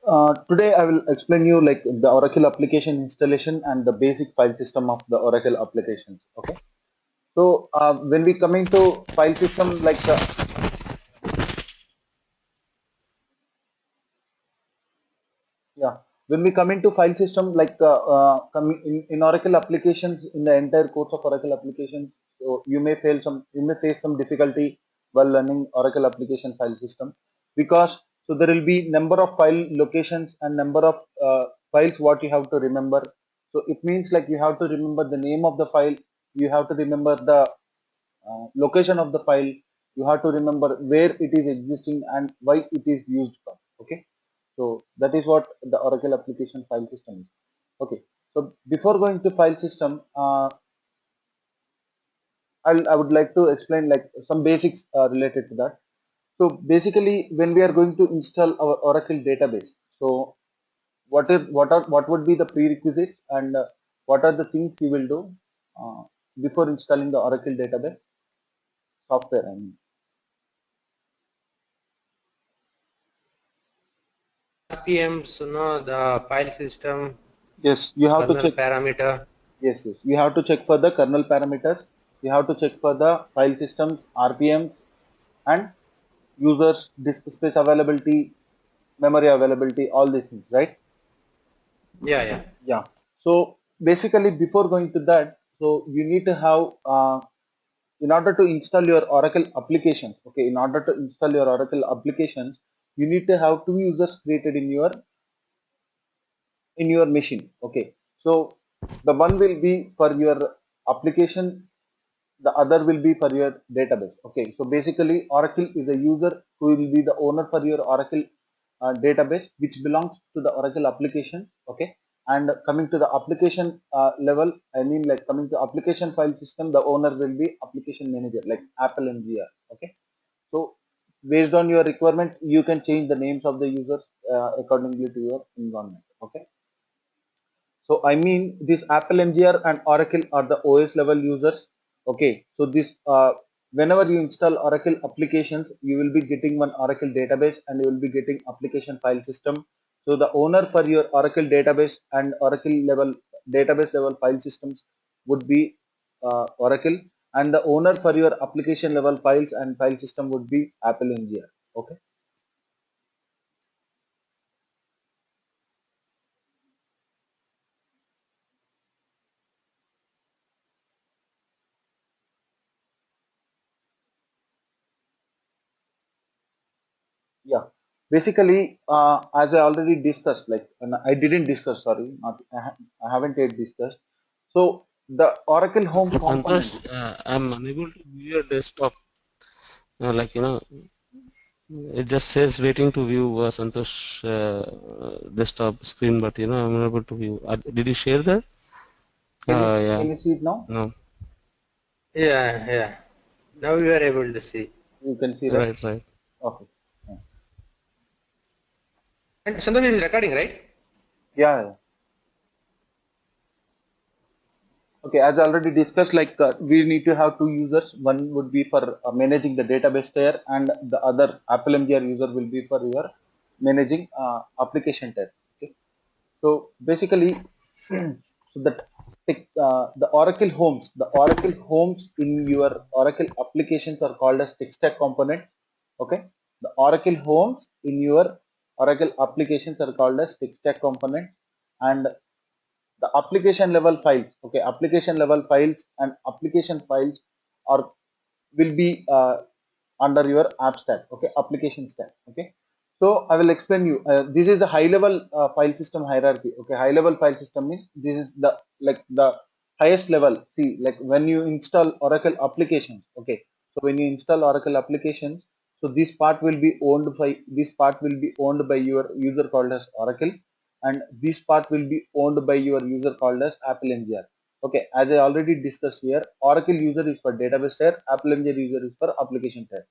Today I will explain you like the Oracle application installation and the basic file system of the Oracle applications. Okay. So when we coming to file system like yeah, when we come into file system like coming in Oracle applications in the entire course of Oracle applications, so you may face some difficulty while learning Oracle application file system because so there will be number of file locations and number of files what you have to remember. So it means like you have to remember the name of the file, you have to remember the location of the file, you have to remember where it is existing and why it is used for. Okay, so that is what the Oracle application file system is. Okay, so before going to file system, I would like to explain like some basics related to that. So basically, when we are going to install our Oracle database, so what would be the prerequisites and what are the things you will do uh, before installing the Oracle database software? I mean, RPMs, the file system, yes, you have to kernel check. parameter. Yes, yes. You have to check for the kernel parameters. You have to check for the file systems, RPMs, and users, disk space availability, memory availability, all these things, right? Yeah, yeah. Yeah. So basically, before going to that, so you need to have, in order to install your Oracle applications, okay, in order to install your Oracle applications, you need to have two users created in your machine, okay. So the one will be for your application, the other will be for your database. Okay, so basically Oracle is a user who will be the owner for your Oracle database, which belongs to the Oracle application. Okay, and coming to the application level, I mean like coming to application file system, the owner will be application manager like Apple MGR. Okay, so based on your requirement, you can change the names of the users accordingly to your environment. Okay, so I mean this Apple MGR and Oracle are the OS level users. Okay, so this whenever you install Oracle applications, you will be getting one Oracle database and you will be getting application file system. So the owner for your Oracle database and Oracle level database level file systems would be Oracle, and the owner for your application level files and file system would be Apple MGR. Okay. Yeah, basically, as I already discussed, like I didn't discuss, sorry, not I haven't yet discussed. So the Oracle Home component. Santosh, I'm unable to view your desktop. Like, it just says waiting to view Santosh desktop screen, but I'm unable to view. Did you share that? Yeah. Can you see it now? No. Yeah, yeah. Now you are able to see. You can see, right? Right, right. Okay. And Santosh is recording, right? Yeah. Yeah. Okay, as I already discussed, like we need to have two users. One would be for managing the database tier, and the other Apple MGR user will be for your managing application tier. Okay. So basically, so that the Oracle homes in your Oracle applications are called as tech stack components. Okay, the Oracle homes in your Oracle applications are called as tech stack components, and the application level files. Okay, application level files and application files are will be under your app stack. Okay, application stack. Okay, so I will explain you. This is the high level file system hierarchy. Okay, high level file system means this is the like the highest level. See, like when you install Oracle applications. Okay, so when you install Oracle applications, so this part will be owned by your user called as Oracle, and this part will be owned by your user called as Apple MGR. Okay, as I already discussed here, Oracle user is for database tier, Apple MGR user is for application tier.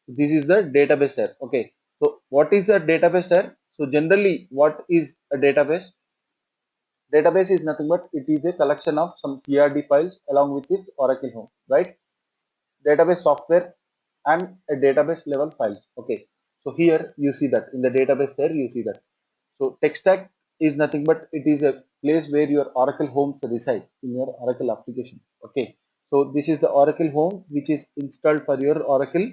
This is the database tier. Okay, so what is a database tier? So generally, what is a database? Database is nothing but it is a collection of some CRD files along with its Oracle home, right? Database software and a database level files. Okay, so here you see that in the database there you see that. So tech stack is nothing but it is a place where your Oracle Homes resides in your Oracle application. Okay. So this is the Oracle Home which is installed for your Oracle.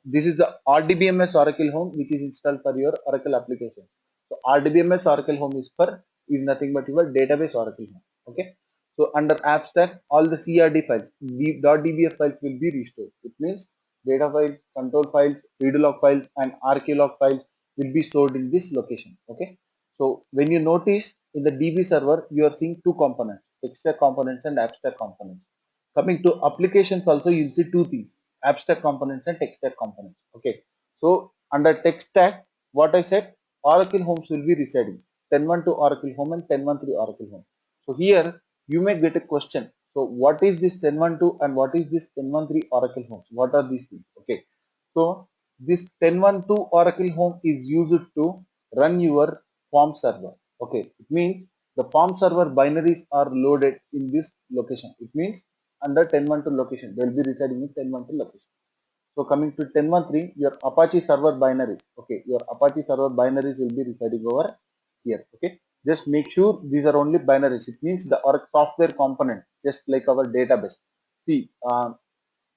This is the RDBMS Oracle Home which is installed for your Oracle application. So RDBMS Oracle Home is nothing but your database Oracle Home. Okay. So under app stack, all the CRD files, .dbf files will be restored. It means data files, control files, read log files, and RKlog files will be stored in this location. Okay. So when you notice in the DB server, you are seeing two components, extract components and abstract components. Coming to applications also, you'll see two things, abstract components and tech stack components. Okay. So under tech stack, what I said, Oracle Homes will be residing. 10.12 Oracle Home and 10.13 Oracle Home. So here you may get a question. So what is this 10.12 and what is this 10.13 Oracle Homes? What are these things? Okay. So this 10.12 Oracle Home is used to run your form server. Okay. It means the form server binaries are loaded in this location. It means under 10.12 location, they will be residing in 10.12 location. So coming to 10.13, your Apache server binaries. Okay, your Apache server binaries will be residing over here. Okay, just make sure these are only binaries. It means the Oracle software components, just like our database. See,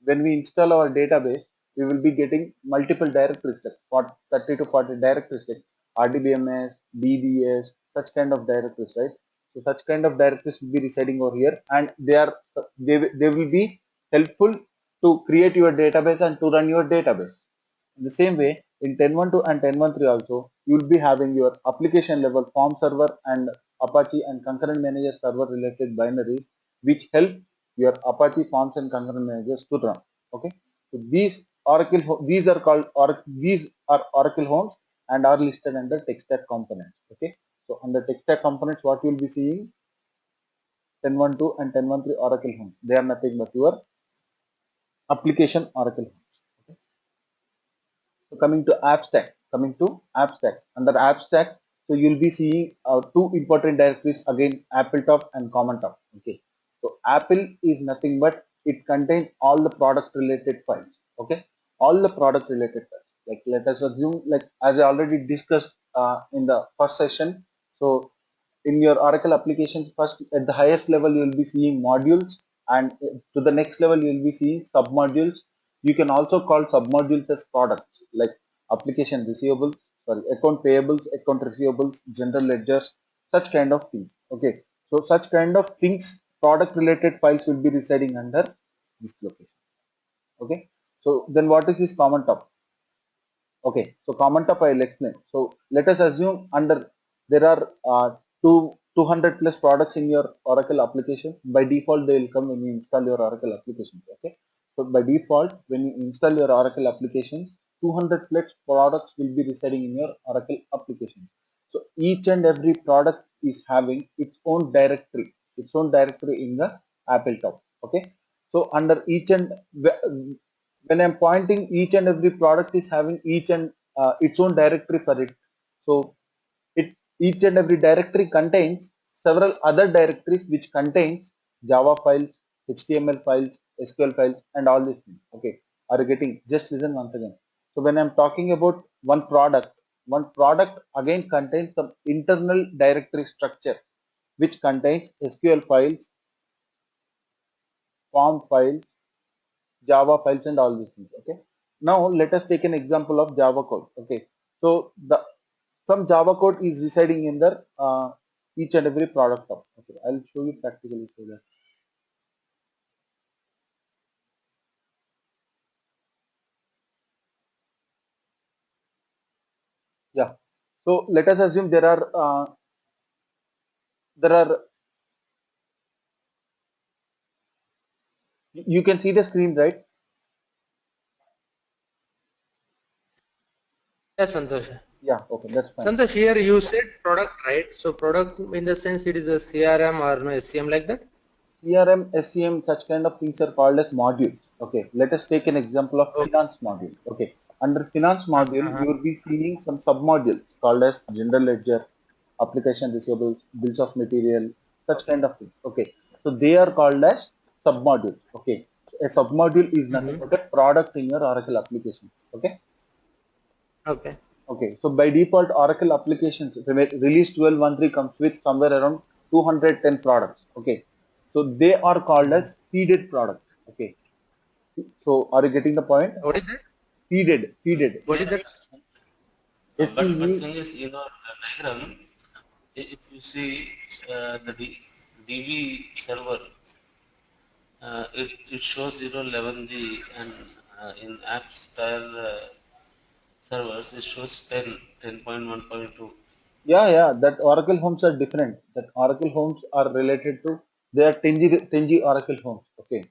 when we install our database, we will be getting multiple directories, like 30 to 40 directories, like RDBMS, DBS, such kind of directories, right? So such kind of directories will be residing over here, and they will be helpful to create your database and to run your database. In the same way, in 10.12 and 10.13 also, you will be having your application level form server and Apache and concurrent manager server related binaries, which help your Apache forms and concurrent managers to run. Okay, so these are called these are Oracle Homes and are listed under tech stack components. Okay, so under tech stack components, what you will be seeing, 10.12 and 10.13 Oracle Homes. They are nothing but your application Oracle Homes. Okay. So coming to AppStack. Under AppStack, so you'll be seeing two important directories again, AppleTop and CommonTop. Okay. So Apple is nothing but it contains all the product related files. Okay. All the product related files. Like let us assume, like as I already discussed in the first session. So in your Oracle applications, first at the highest level you will be seeing modules, and to the next level you will be seeing submodules. You can also call submodules as products, like application receivables, sorry, account payables, account receivables, general ledgers, such kind of things. Okay, so such kind of things, product related files will be residing under this location. Okay, so then what is this common top? Okay, so common top I will explain. So let us assume under there are 200 plus products in your Oracle application. By default, they will come when you install your Oracle application. Okay, so by default, when you install your Oracle applications, 200 plus products will be residing in your Oracle application. So each and every product is having its own directory in the Apple top. Okay, so under each and when I'm pointing, each and every product is having each and its own directory for it. So each and every directory contains several other directories which contains Java files, HTML files, SQL files, and all these things. Okay, are you getting? Just listen once again. So when I'm talking about one product again contains some internal directory structure which contains SQL files, form files, Java files, and all these things. Okay. Now let us take an example of Java code. Okay. So some Java code is residing in the each and every product of. Okay. I'll show you practically so that. Yeah. So let us assume there are you can see the screen, right? Yeah, Santosh. Yeah. Okay. That's fine. Santosh, here you said product, right? So product in the sense it is a CRM or no SCM like that? CRM, SCM, such kind of things are called as modules. Okay, let us take an example of Okay. finance module. Okay, under finance module, you will be seeing some submodules called as general ledger, application receivables, bills of material, such kind of things. Okay, so they are called as submodules. Okay, so a submodule is nothing Mm-hmm. but a product in your Oracle application. Okay. Okay. Okay, so by default, Oracle applications release 12.13 comes with somewhere around 210 products. Okay, so they are called Mhm. as seeded products. Okay, so are you getting the point? What is that? Seeded. What is Yes. that? But SEE. thing is, diagram, if you see the DB server, it shows 11G, and in apps tier servers it shows 10.1.2. Yeah. That Oracle homes are different. That Oracle homes are related to, they are 10G Oracle homes. Okay.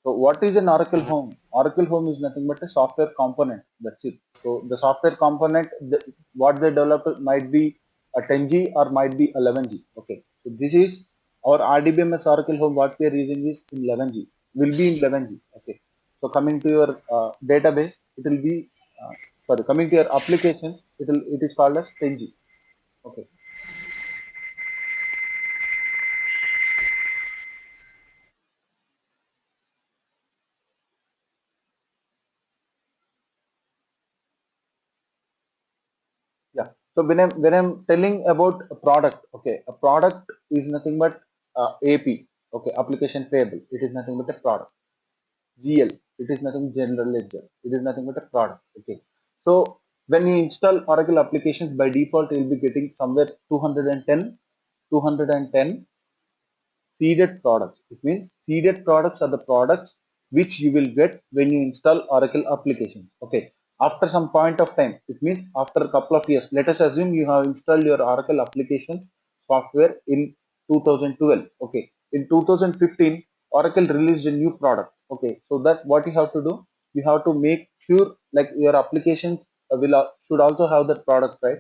So what is an Oracle Uh, home? Oracle home is nothing but a software component. That's it. So the software component, what they developed might be a 10G or might be 11G. Okay. So this is our RDBMS Oracle home. What we are using is in 11G. Will be in 11G. Okay. So coming to your database, it will be sorry. Coming to your applications, it is called as 10G. Okay. Yeah. So when I'm telling about a product, okay, a product is nothing but AP, okay, application payable. It is nothing but a product. GL, it is nothing general ledger. It is nothing but a product. Okay. So when you install Oracle applications by default, you'll be getting somewhere 210 seeded products. It means seeded products are the products which you will get when you install Oracle applications. Okay. After some point of time, it means after a couple of years. Let us assume you have installed your Oracle applications software in 2012. Okay. In 2015, Oracle released a new product. Okay. So that what you have to do, you have to make sure like your applications should also have that product, right?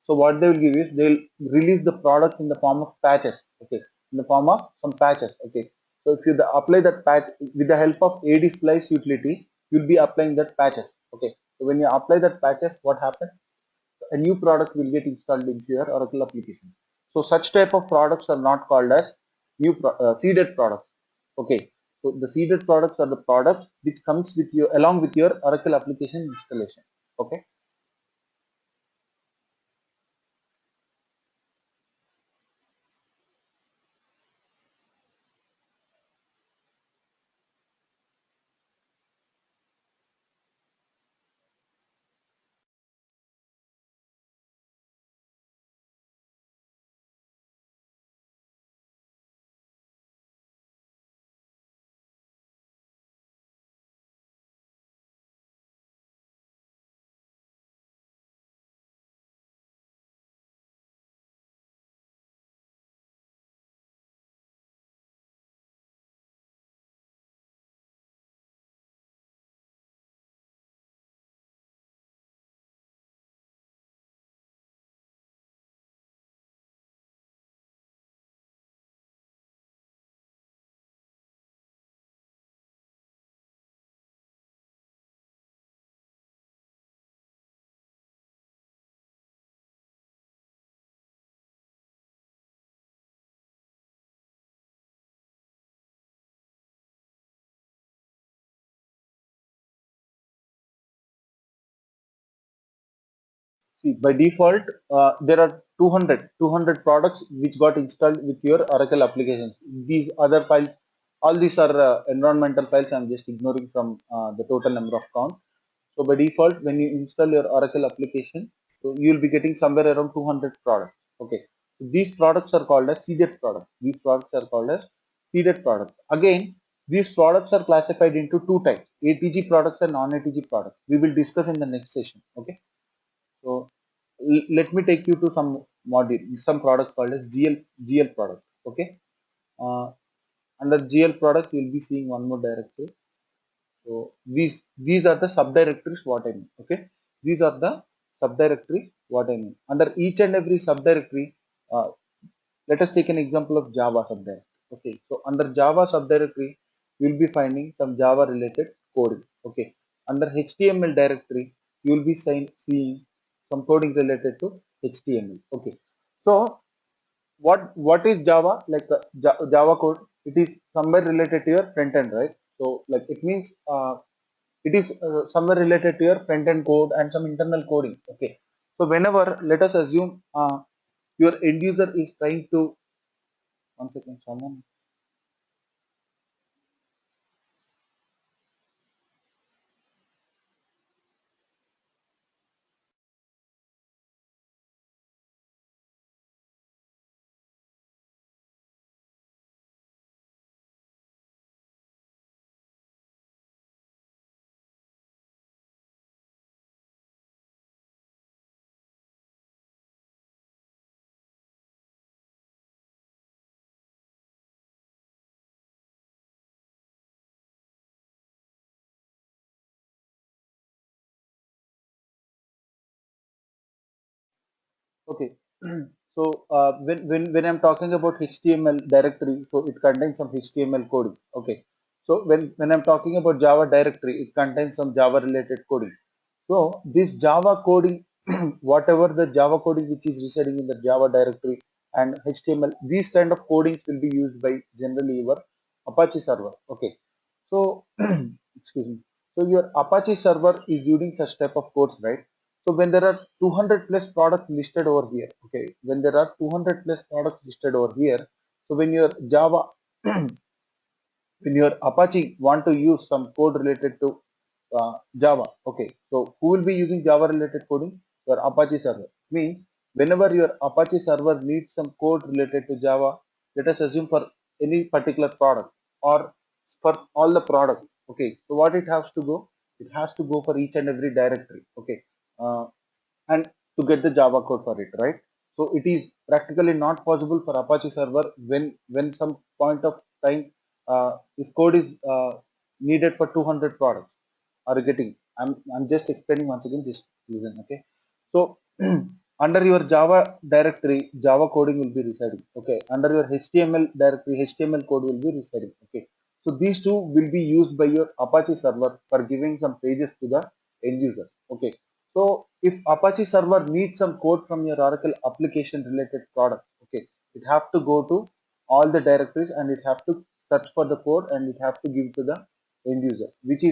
So what they will give is they'll release the product in the form of patches. Okay, in the form of some patches. Okay, so if you apply that patch with the help of AD Splice utility, you'll be applying that patches. Okay, so when you apply that patches, what happens? A new product will get installed into your Oracle applications. So such type of products are not called as seeded products. Okay, so the seeded products are the products which comes with you along with your Oracle application installation. Okay. See, by default, there are 200 products which got installed with your Oracle applications. These other files, all these are environmental files. I'm just ignoring from the total number of count. So by default, when you install your Oracle application, so you'll be getting somewhere around 200 products. Okay. So these products are called as seeded products. These products are called as seeded products. Again, these products are classified into two types: ATG products and non-ATG products. We will discuss in the next session. Okay. So let me take you to some module, some products called as GL product. Okay. Uh, Under GL product, you'll be seeing one more directory. So these are the subdirectories what I mean. Okay. These are the subdirectories what I mean. Under each and every subdirectory, uh, let us take an example of Java subdirectory. Okay. So under Java subdirectory, you'll be finding some Java related coding. Okay. Under HTML directory, you will be seeing some coding related to HTML. Okay. So what is Java? Like Java code, it is somewhere related to your front end, right? So like it means it is somewhere related to your front end code and some internal coding. Okay. So whenever, let us assume your end user is trying to, one second, someone. Okay. So when I'm talking about HTML directory, so it contains some HTML coding. Okay. So when I'm talking about Java directory, it contains some Java related coding. So this Java coding, whatever the Java coding which is residing in the Java directory and HTML, these kind of codings will be used by generally your Apache server. Okay. So excuse me. So your Apache server is using such type of codes, right? So when there are 200 plus products listed over here, okay, when there are 200 plus products listed over here, so when your Java, when your Apache want to use some code related to Java, okay, so who will be using Java related coding? Your Apache server. Means whenever your Apache server needs some code related to Java, let us assume for any particular product or for all the products, okay, so what it has to go? It has to go for each and every directory, okay. Uh, and to get the Java code for it, right? So it is practically not possible for Apache server when some point of time if code is needed for 200 products are getting. I'm just explaining once again. Just listen, okay? So under your Java directory, Java coding will be residing. Okay, under your HTML directory, HTML code will be residing. Okay, so these two will be used by your Apache server for giving some pages to the end user. Okay, so if Apache server needs some code from your Oracle application related product, okay, it have to go to all the directories and it have to search for the code and it have to give to the end user, which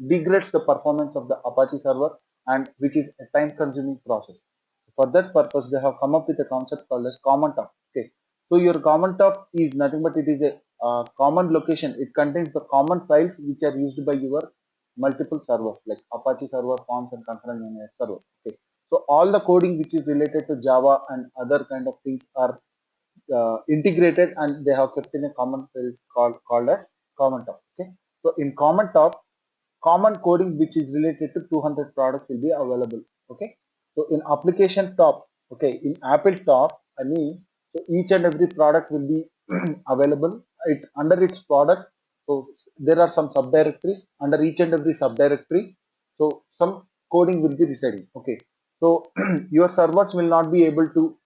degrades the performance of the Apache server and which is a time consuming process. For that purpose, they have come up with a concept called as common top. Okay, so your common top is nothing but it is a common location. It contains the common files which are used by your multiple servers like Apache server, Forms and concurrent server. Okay, so all the coding which is related to Java and other kind of things are integrated and they have kept in a common field called as common top. Okay, so in common top, common coding which is related to 200 products will be available. Okay, so in application top, okay, in Apple top, I mean, so each and every product will be available. It under its product, so there are some subdirectories under each and every subdirectory. So some coding will be residing. Okay, so your servers will not be able to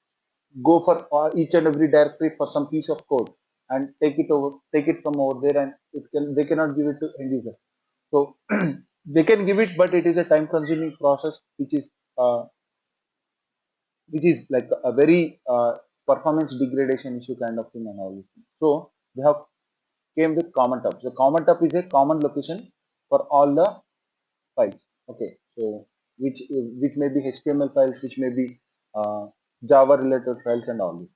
go for each and every directory for some piece of code and take it from over there, and they cannot give it to end user. So they can give it, but it is a time consuming process uh, which is like a very performance degradation issue kind of thing and all this thing. So they have came with common tab. So common tab is a common location for all the files. Okay, so which may be HTML files, which may be uh, Java related files and all this.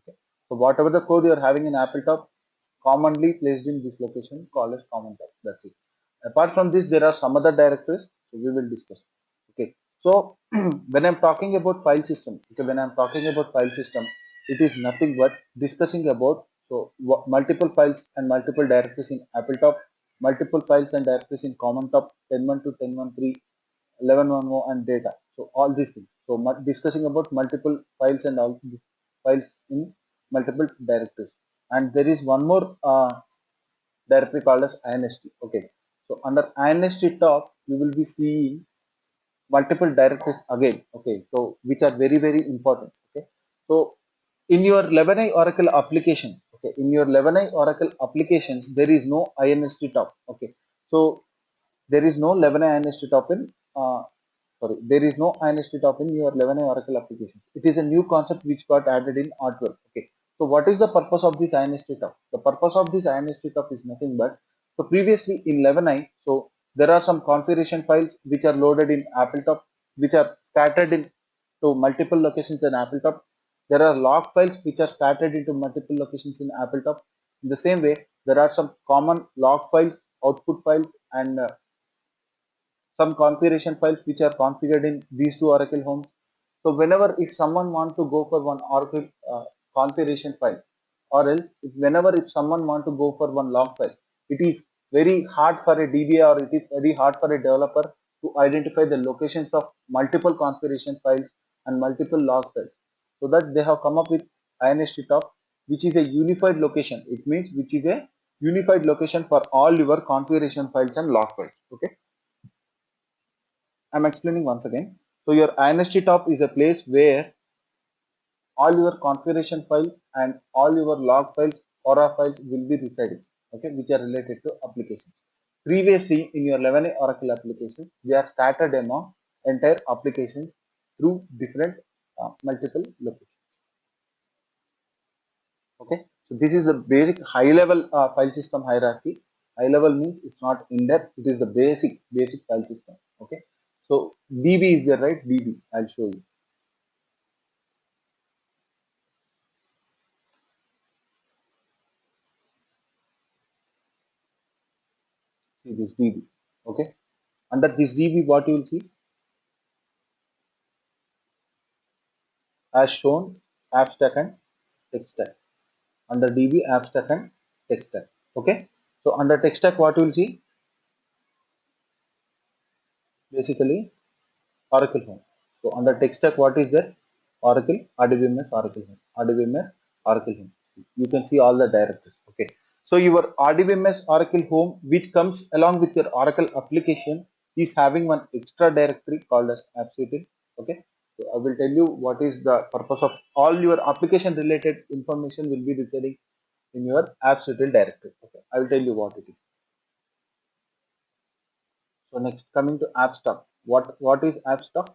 Okay, so whatever the code you are having in Apple top, commonly placed in this location called as common tab. That's it. Apart from this, there are some other directories, so we will discuss. Okay, so when I'm talking about file system, okay, when I'm talking about file system, it is nothing but discussing about multiple files and multiple directories in Apple top, multiple files and directories in common top, 10.1 to 10.13, 11.1 and data. So all these things. So discussing about multiple files and all these files in multiple directories. And there is one more directory called as INST. Okay, so under INST top, you will be seeing multiple directories again. Okay, so which are very important. Okay, so in your 11i Oracle applications, okay, in your 11i Oracle applications, there is no INST top. Okay, so there is no 11i INST top in there is no INST top in your 11i Oracle applications. It is a new concept which got added in R12. Okay, so what is the purpose of this INST top? The purpose of this INST top is nothing but, so previously in 11i, so there are some configuration files which are loaded in Apple top, which are scattered into multiple locations in AppleTop. There are log files which are scattered into multiple locations in AppleTop. In the same way, there are some common log files, output files, and some configuration files which are configured in these two Oracle homes. So whenever if someone wants to go for one Oracle configuration file, or else whenever if someone want to go for one log file, it is very hard for a DBA or it is very hard for a developer to identify the locations of multiple configuration files and multiple log files. So that they have come up with INST top, which is a unified location. It means which is a unified location for all your configuration files and log files. Okay. I'm explaining once again. So your INST top is a place where all your configuration files and all your log files, Aura files will be residing, okay, which are related to applications. Previously, in your 11A Oracle applications, they are scattered among entire applications through different multiple locations. Okay, so this is the basic high-level file system hierarchy. High level means it's not in depth; it is the basic file system. Okay, so DB is there, right? DB, I'll show you. See this DB. Okay, under this DB, what you will see as shown app stack and tech stack. Under DB app stack and tech stack. Okay, so under tech stack, what you will see basically Oracle Home. So under tech stack, what is there? Oracle, RDBMS, Oracle Home, RDBMS, Oracle Home. You can see all the directories. Okay, so your RDBMS Oracle Home, which comes along with your Oracle application, is having one extra directory called as AppSuite. Okay, so I will tell you what is the purpose of all your application related information will be residing in your AppSuite directory. Okay, I will tell you what it is. So next, coming to AppStuck. What is AppStuck?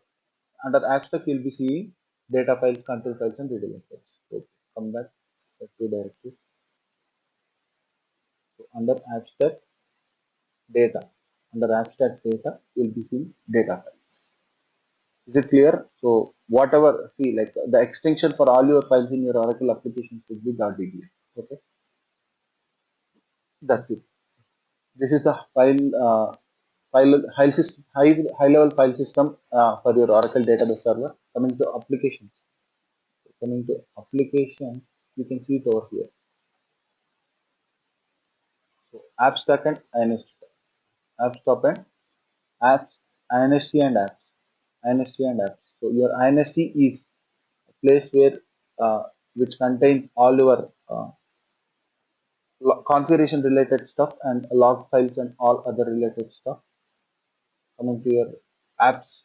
Under AppStuck, you'll be seeing data files, control files, and readable files. So come back to directory. So under AppStuck data, under AppStuck data, you'll be seeing data files. Is it clear? So whatever, see, like the extension for all your files in your Oracle application should be .db. Okay, that's it. This is the high level file system for your Oracle database server. Coming to applications. Coming to applications, you can see it over here. So AppStuck and INST. AppStuck and apps, INST and apps. INST and apps. So your INST is a place where which contains all your configuration related stuff and log files and all other related stuff. Coming to your apps.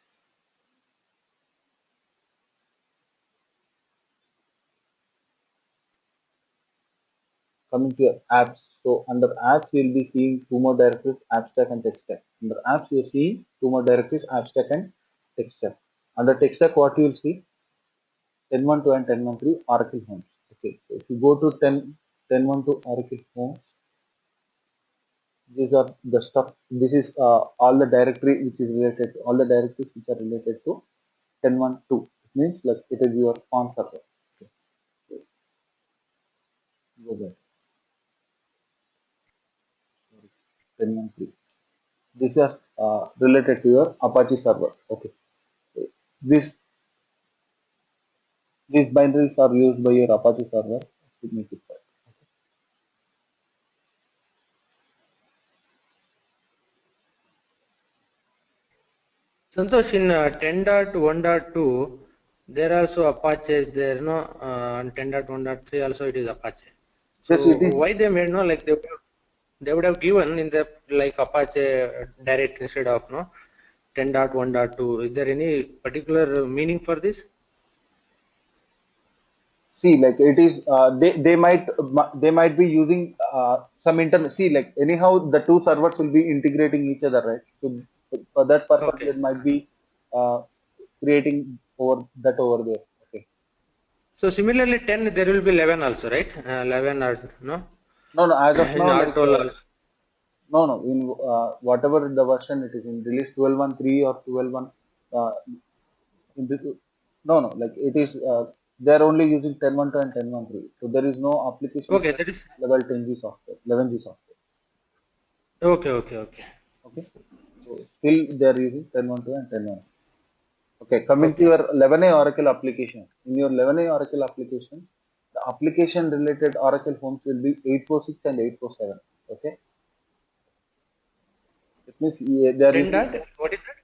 Coming to your apps. So under apps, you'll be seeing two more directories, AppStack and TechStack. Under apps, you're seeing two more directories, AppStack and TechStack. Under TechStack, what you'll see? 10.12 and 10.13 Oracle Homes. Okay, so if you go to 10.12 Oracle Homes, these are the stuff. This is all the directory which is related to all the directories which are related to 10.12. It means like it is your on server. Okay, so go there. 10.13. These are related to your Apache server. Okay, so these binaries are used by your Apache server to make it work. Santosh, in 10.1.2, there are also Apache there, no? On 10.1.3 also it is Apache. So Yes, it is. why they made, no, like they would have given in the like Apache direct instead of, no, 10.1.2. Is there any particular meaning for this? See, like it is they might be using some internet. See, like anyhow the two servers will be integrating each other, right? So for that purpose Okay. there might be uh, creating over there. Okay, So similarly 10 there will be 11 also, right? 11 or no? no, as of In now, like R12 also. no, in whatever the version it is in release 12.13 or 12.1 in this, no, no, like it is, they are only using 10.12 and 10.13. So there is no application Okay, that is level 10G software, 11G software. okay, okay, okay, Okay. So still they are using 10.12 and 10.13. Okay, coming to okay, your 11A Oracle application. In your 11A Oracle application, the application related Oracle homes will be 846 and 847. Okay, it means they are 10 using. dot, what is that?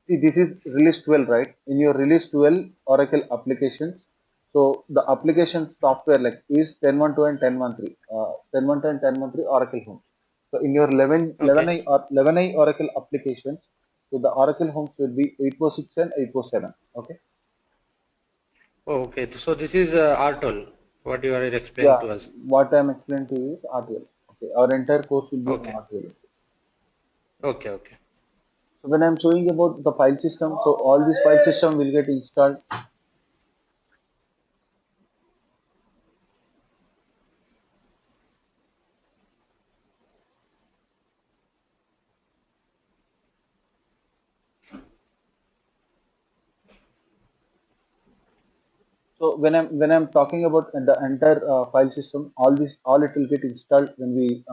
See, this is release 12, right? In your release 12 Oracle applications, so the application software like is 10.12 and 10.13, 10.12 and 10.13 Oracle homes. So in your 11, Okay. 11i or 11i Oracle applications, so the Oracle homes will be 846 and 847. Okay. Oh, okay. So this is RTOL, what you are explaining Yeah, to us. what I'm explaining to you is RTL. Okay, our entire course will be on Okay, RTL. okay, okay. So when I'm showing about the file system, so all these file system will get installed. So when I'm talking about the entire file system, all it will get installed when we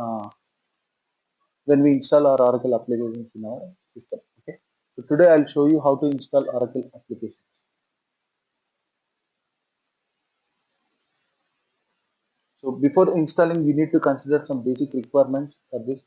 install our Oracle applications in our system. Okay. So today I'll show you how to install Oracle applications. So before installing, we need to consider some basic requirements for this.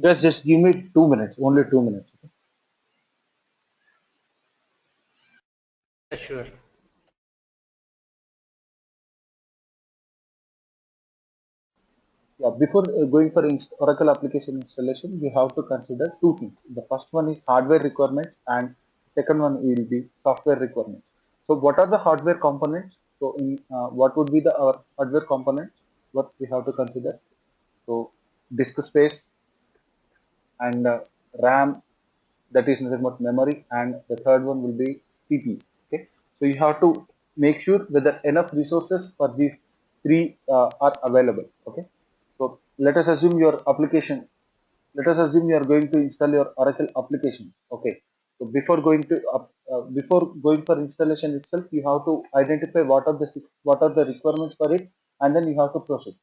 Just give me 2 minutes, only 2 minutes. Yeah, sure. Yeah, before going for Oracle application installation, we have to consider two things. The first one is hardware requirements, and second one will be software requirements. So, what are the hardware components? So, what would be the hardware components? What we have to consider? So, disk space and RAM, that is nothing but memory, and the third one will be CPU. Okay, so you have to make sure whether enough resources for these three are available. Okay, so let us assume your application. Let us assume you are going to install your Oracle application. Okay, so before going for installation itself, you have to identify what are the requirements for it, and then you have to proceed.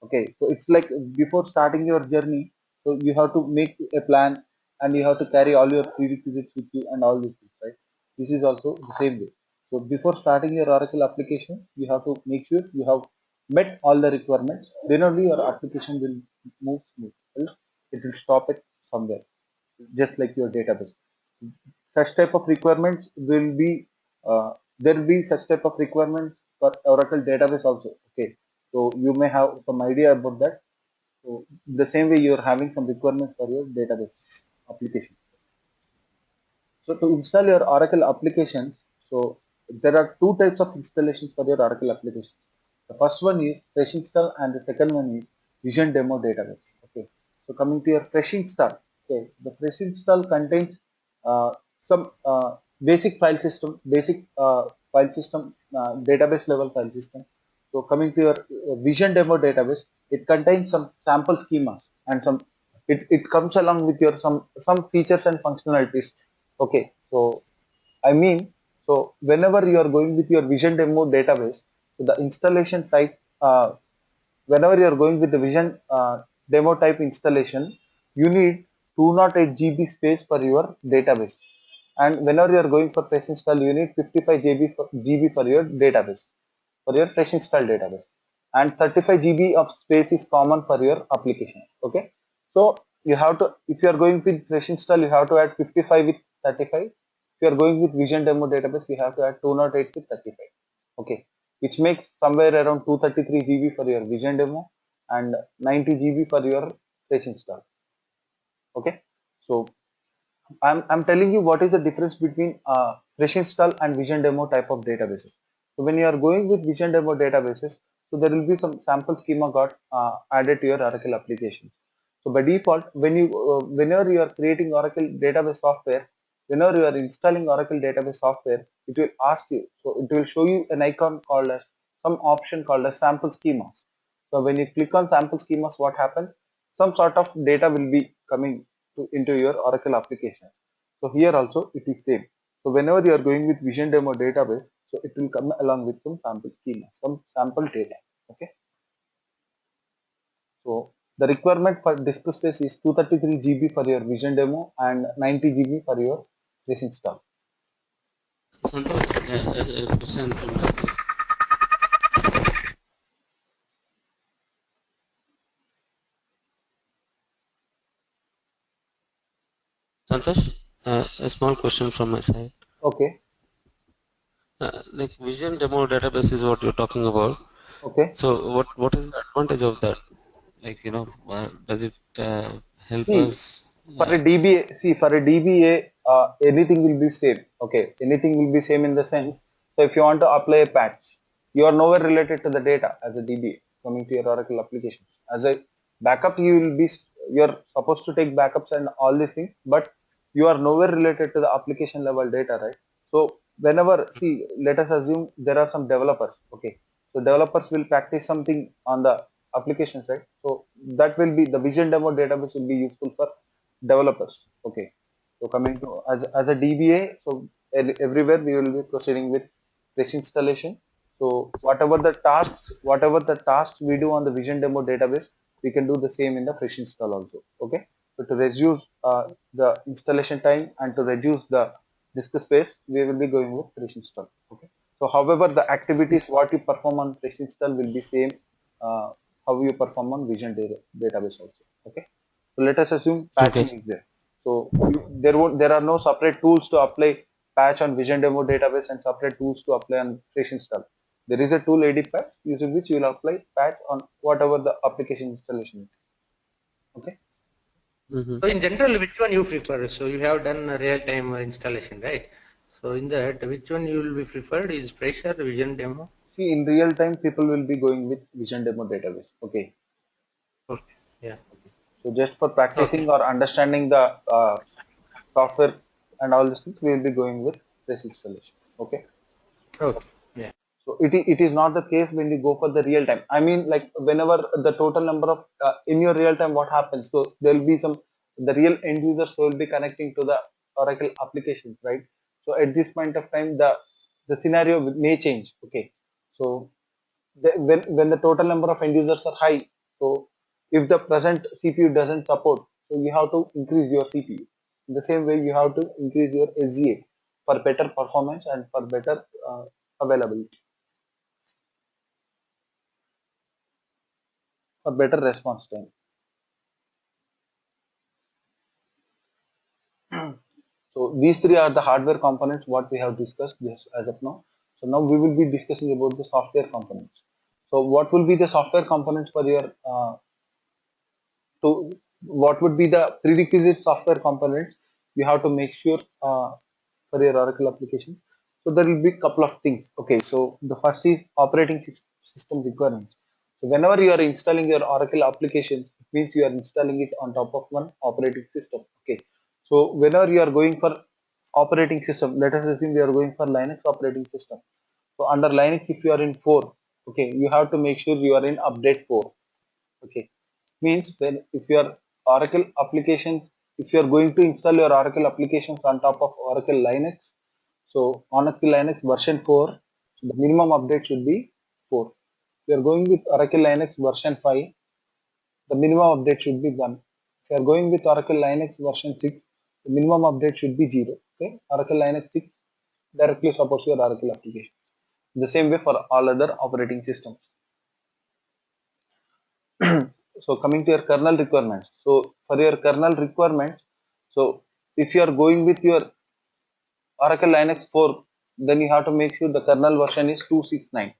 Okay, so it's like before starting your journey, so you have to make a plan, and you have to carry all your prerequisites with you and all these things, right? This is also the same way. So before starting your Oracle application, you have to make sure you have met all the requirements, then only your application will move smooth. Else it will stop it somewhere, just like your database. Such type of requirements will be there will be such type of requirements for Oracle database also. Okay, so you may have some idea about that. So the same way you're having some requirements for your database application. So to install your Oracle applications, so there are two types of installations for your Oracle application. The first one is fresh install, and the second one is Vision Demo Database. Okay. So coming to your fresh install, okay, the fresh install contains some basic file system, database level file system. So coming to your Vision Demo Database, it contains some sample schemas and it comes along with your some features and functionalities. Okay, so I mean, so whenever you are going with your Vision Demo Database, so the installation type whenever you are going with the Vision demo type installation, you need 208 GB space for your database, and whenever you are going for fresh install, you need 55 GB for your database, for your fresh install database, and 35 GB of space is common for your application. Okay, so you have to, if you are going with fresh install, you have to add 55 with 35. If you are going with Vision demo database, you have to add 208 with 35. Okay, which makes somewhere around 233 GB for your Vision demo and 90 GB for your fresh install. Okay, so I'm telling you what is the difference between fresh install and Vision demo type of databases. So when you are going with Vision demo databases, so there will be some sample schema got added to your Oracle application. So by default, when you whenever you are creating Oracle database software, whenever you are installing Oracle database software, it will ask you. So it will show you an icon called as some option called as sample schemas. So when you click on sample schemas, what happens? Some sort of data will be coming into your Oracle application. So here also it is same. So whenever you are going with Vision demo database, so it will come along with some sample schema, some sample data. Okay. So the requirement for disk space is 233 GB for your Vision demo and 90 GB for your fresh install. Santosh, a question from my side. Santosh, a small question from my side. Okay. Like Vision demo database is what you're talking about. Okay. So what is the advantage of that? Like, does it help See, us? for a DBA, for a DBA, anything will be same. Okay, anything will be same in the sense. So if you want to apply a patch, you are nowhere related to the data as a DBA coming to your Oracle application. As a backup, you're supposed to take backups and all these things, but you are nowhere related to the application level data, right? So whenever, see, let us assume there are some developers. Okay, so developers will practice something on the applications, right? So that will be the Vision demo database will be useful for developers. Okay, so coming to as a DBA, so everywhere we will be proceeding with fresh installation. So whatever the tasks we do on the Vision demo database, we can do the same in the fresh install also. Okay, so to reduce the installation time and to reduce the disk space, we will be going with fresh install. Okay, so however the activities what you perform on fresh install will be same how you perform on Vision database also. Okay, so let us assume patching Okay. is there. So there are no separate tools to apply patch on Vision demo database and separate tools to apply on fresh install. There is a tool AD patch using which you will apply patch on whatever the application installation is. Okay. Mm-hmm. So in general, which one you prefer? So you have done a real-time installation, right? So in that, which one you will be preferred is Fresh or Vision demo? See, in real time, people will be going with Vision demo database. Okay. Okay. Yeah. So just for Okay. practicing or understanding the software and all these things, we will be going with this installation. Okay. Okay. Yeah. So it is not the case when you go for the real time. I mean, like whenever the total number of in your real time, what happens? So there will be some the real end users who will be connecting to the Oracle applications, right? So at this point of time, the scenario may change. Okay. So when the total number of end users are high, so if the present CPU doesn't support, so you have to increase your CPU. In the same way, you have to increase your SGA for better performance and for better availability, for better response time. So these three are the hardware components what we have discussed just as of now. So now we will be discussing about the software components. So what will be the software components for your to what would be the prerequisite software components you have to make sure for your Oracle application. So there will be a couple of things. Okay, so the first is operating system requirements. So whenever you are installing your Oracle applications, it means you are installing it on top of one operating system. Okay, so whenever you are going for operating system, let us assume you are going for Linux operating system. So under Linux, if you are in 4, okay, you have to make sure you are in update 4. Okay, means when if your Oracle applications, if you are going to install your Oracle applications on top of Oracle Linux, so Oracle Linux version 4, the minimum update should be 4. If you are going with Oracle Linux version 5, the minimum update should be 1. If you are going with Oracle Linux version 6, the minimum update should be 0. Okay, Oracle Linux 6 directly supports your Oracle application. The same way for all other operating systems. So coming to your kernel requirements. So for your kernel requirements, so if you are going with your Oracle Linux 4, then you have to make sure the kernel version is 269.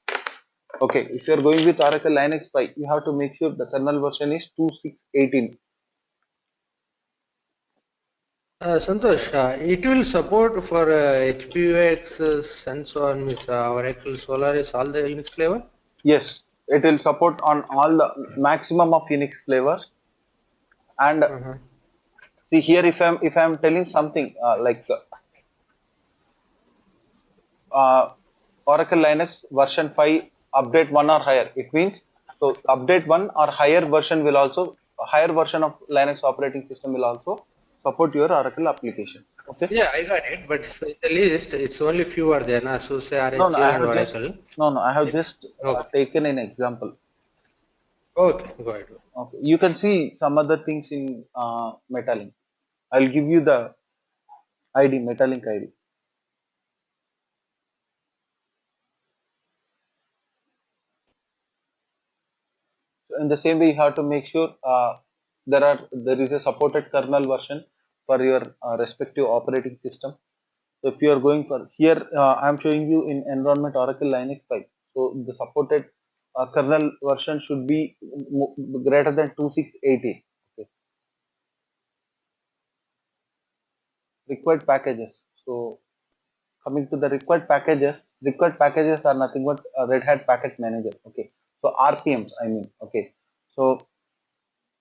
Okay, if you are going with Oracle Linux 5, you have to make sure the kernel version is 2618. Santosh, it will support for HPUX and so on, Miss Oracle Solaris, all the Unix flavor? Yes, it will support on all the maximum of Unix flavors. And see here, if I'm telling something Oracle Linux version 5 update 1 or higher, it means so update 1 or higher version will also a higher version of Linux operating system will also support your Oracle application. Okay. Yeah, I got it, but in the list, it's only few are there, na? SUSE, No, no, I RHEL and have just Oracle. no, no, I have It's, just okay, taken an example. okay, go ahead. Okay, you can see some other things in Metalink. I'll give you the ID, Metalink ID. So in the same way, you have to make sure there is a supported kernel version for your respective operating system. So if you are going for here, I am showing you in environment Oracle Linux 5. So the supported kernel version should be greater than 2680. Okay. Required packages. So coming to the required packages are nothing but a Red Hat Package Manager. Okay. So RPMs, I mean. Okay. So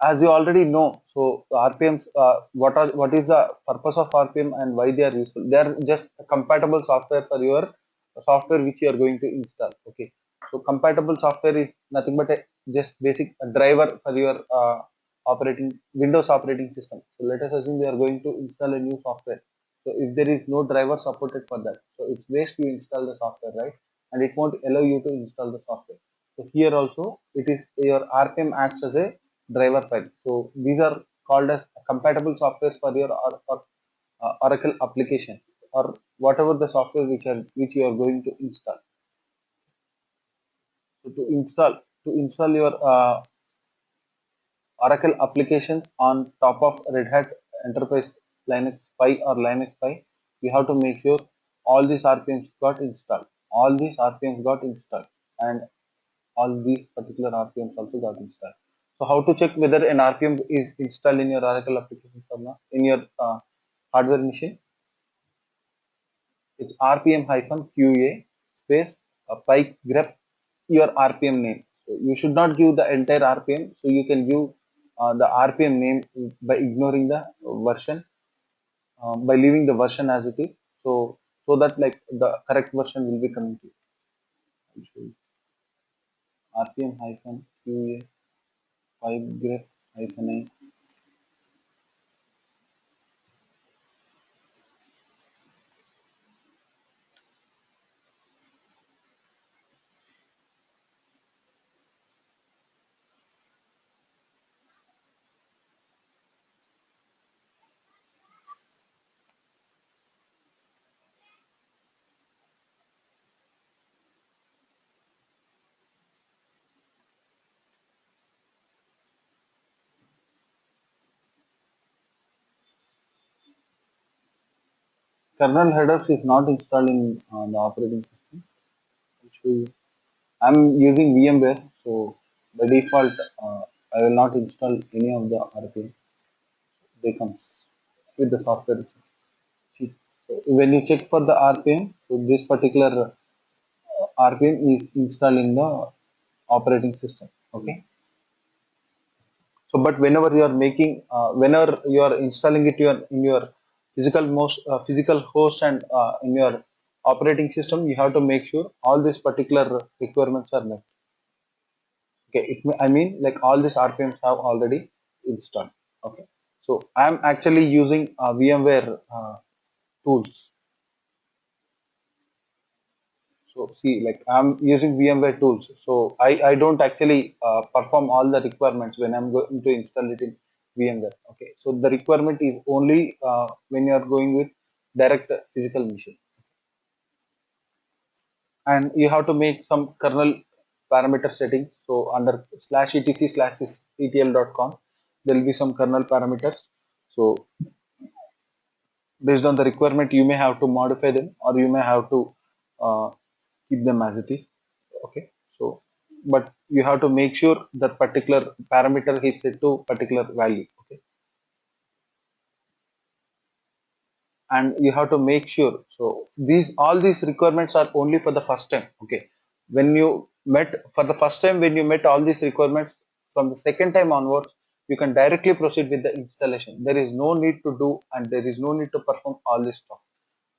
as you already know, so RPMs, what is the purpose of RPM and why they are useful? They are just a compatible software for your software which you are going to install. Okay, so compatible software is nothing but a just basic driver for your operating Windows operating system. So let us assume we are going to install a new software. So if there is no driver supported for that, so it's waste you install the software, right? And it won't allow you to install the software. So here also it is your RPM acts as a driver file. So these are called as compatible softwares for your Oracle application or whatever the software which you are going to install. So to install your Oracle applications on top of Red Hat Enterprise Linux 5 or Linux 5, you have to make sure all these RPMs got installed. All these RPMs got installed, and all these particular RPMs also got installed. So how to check whether an RPM is installed in your Oracle application or not in your hardware machine? It's RPM-QA space pike grep your RPM name. So you should not give the entire RPM. So you can give the RPM name by ignoring the version, by leaving the version as it is. So that like the correct version will be coming to you. RPM-QA pike grep-a. Kernel headers is not installed in the operating system. I'll show you. I'm using VMware, so by default, I will not install any of the RPM. They comes with the software. See, so when you check for the RPM, so this particular RPM is installed in the operating system. Okay. So, but whenever you are whenever you are installing it in your physical host and in your operating system, you have to make sure all these particular requirements are met. Okay, I mean like all these RPMs have already installed. Okay, so I'm actually using VMware tools. So see, like I'm using VMware tools, so I don't actually perform all the requirements when I'm going to install it in VMware. Okay, so the requirement is only when you are going with direct physical machine, and you have to make some kernel parameter settings. So under /etc/etl.com, there will be some kernel parameters. So based on the requirement, you may have to modify them, or you may have to uh, keep them as it is. Okay, so but you have to make sure that particular parameter is set to particular value. Okay, and you have to make sure, so these all these requirements are only for the first time. Okay, when you met for the first time, when you met all these requirements, from the second time onwards, you can directly proceed with the installation. There is no need to do, and there is no need to perform all this stuff.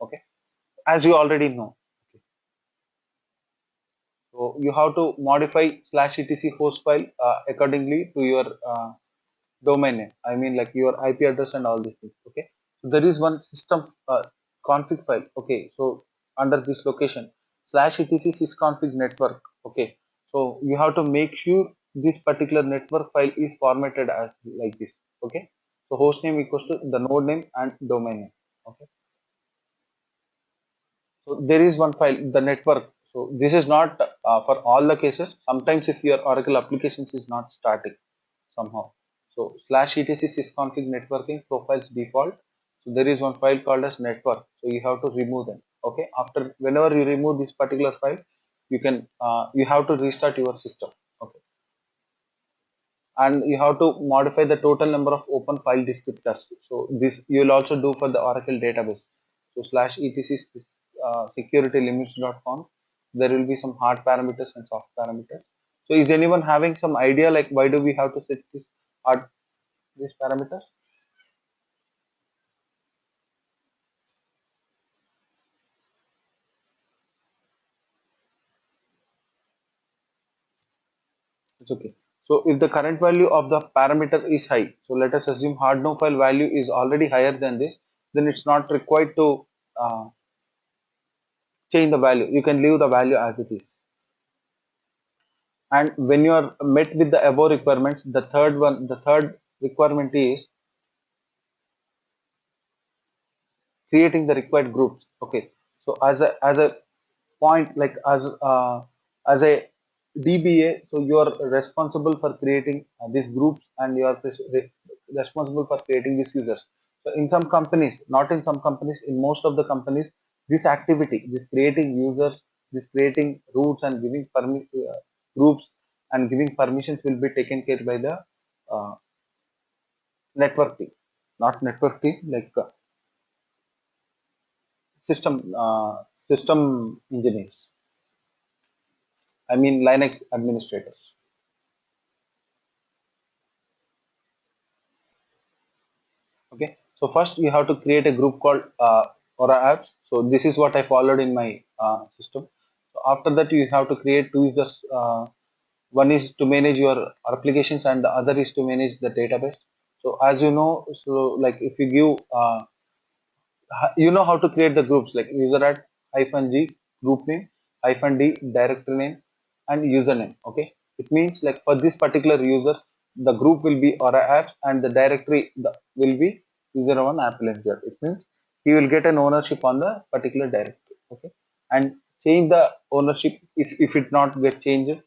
Okay, as you already know. So you have to modify /etc host file accordingly to your domain name. I mean, like your IP address and all these things. Okay. So there is one system config file. Okay. So under this location /etc sysconfig network. Okay. So you have to make sure this particular network file is formatted as like this. Okay. So host name equals to the node name and domain name. Okay. So there is one file, the network. So this is not for all the cases. Sometimes if your Oracle applications is not starting somehow. So /etc sysconfig networking profiles default. So there is one file called as network. So you have to remove them. Okay. After whenever you remove this particular file, you can you have to restart your system. Okay. And you have to modify the total number of open file descriptors. So this you will also do for the Oracle database. So /etc security limits.conf. There will be some hard parameters and soft parameters. So is anyone having some idea like why do we have to set this hard these parameters? It's okay. So if the current value of the parameter is high, so let us assume hard no file value is already higher than this, then it's not required to change the value. You can leave the value as it is. And when you are met with the above requirements, the third requirement is creating the required groups. Okay, so as a point, like as a DBA, so you are responsible for creating these groups, and you are responsible for creating these users. So in some companies, not in some companies, in most of the companies, this activity, this creating users, this creating routes and giving groups and giving permissions will be taken care by the uh, network team, not network team, like system engineers. I mean Linux administrators. Okay. So first you have to create a group called Aura apps. So this is what I followed in my system. So after that you have to create two users. One is to manage your applications and the other is to manage the database. So as you know, so like if you give you know how to create the groups like user at -g group name -d directory name and username. Okay, it means like for this particular user, the group will be Aura apps and the directory will be user one app launcher. It means he will get an ownership on the particular directory. Okay, and change the ownership if it not get changed,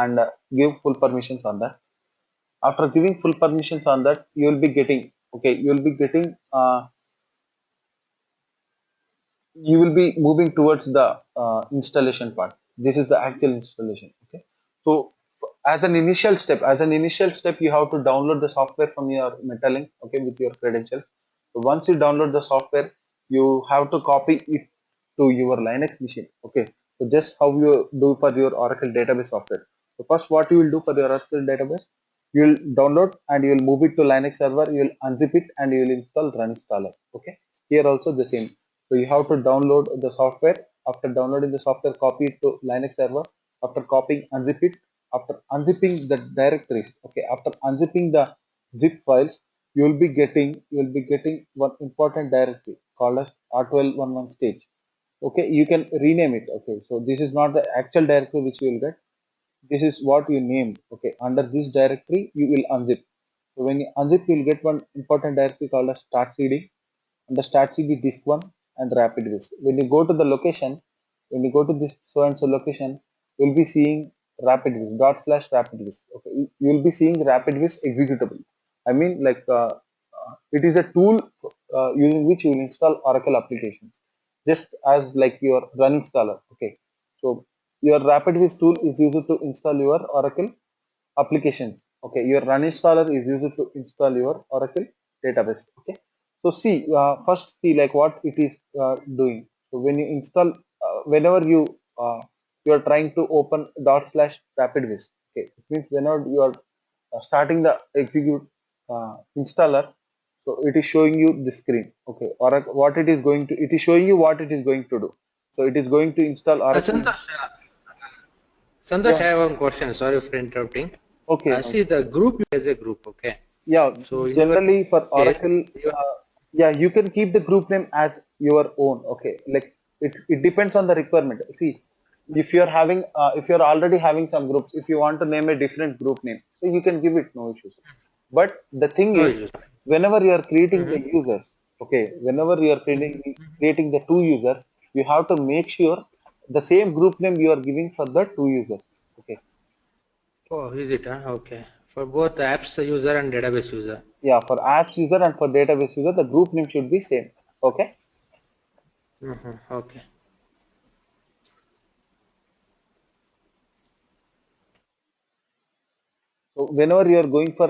and give full permissions on that. After giving full permissions on that, you will be getting, okay, you will be getting you will be moving towards the installation part. This is the actual installation. Okay, so as an initial step you have to download the software from your Metalink, okay, with your credentials. So once you download the software, you have to copy it to your Linux machine. Okay, so just how you do for your Oracle database software. So first what you will do for your Oracle database, you will download and you will move it to Linux server, you will unzip it and you will install run installer. Okay, here also the same. So you have to download the software. After downloading the software, copy it to Linux server. After copying, unzip it. After unzipping the directories, okay, after unzipping the zip files, you will be getting one important directory called as R1211 stage. Okay, you can rename it. Okay, so this is not the actual directory which you will get. This is what you named. Okay, under this directory you will unzip. So when you unzip, you will get one important directory called as start cd. Under start cd, disk one and rapidwiz. When you go to the location, when you go to this so and so location, you'll be seeing rapidwiz dot slash rapidwiz. Okay, you will be seeing rapidwiz executable. I mean, like it is a tool using which you will install Oracle applications, just as like your run installer. Okay, so your rapidwiz tool is used to install your Oracle applications. Okay, your run installer is used to install your Oracle database. Okay, so see, first see like what it is doing. So when you install, whenever you are trying to open dot slash rapidwiz. Okay, it means whenever you are starting the execute installer, so it is showing you the screen. Okay, or what it is going to, it is showing you what it is going to do. So it is going to install Oracle. Santosh, Yeah. I have one question. Sorry for interrupting. Okay. See, the group is a group, okay? Yeah, So in your generally for case, Oracle, you yeah, you can keep the group name as your own. Okay, like it depends on the requirement. See, if you're having, if you're already having some groups, if you want to name a different group name, so you can give it, no issues. But the thing no is, issues. whenever you are creating the Mm-hmm. users, okay, whenever you are creating the two users, you have to make sure the same group name you are giving for the two users. Okay, Oh, is it? Huh? Okay. For both apps user and database user. yeah, for apps user and for database user, the group name should be same. Okay. Mm-hmm. Okay. So whenever you are going for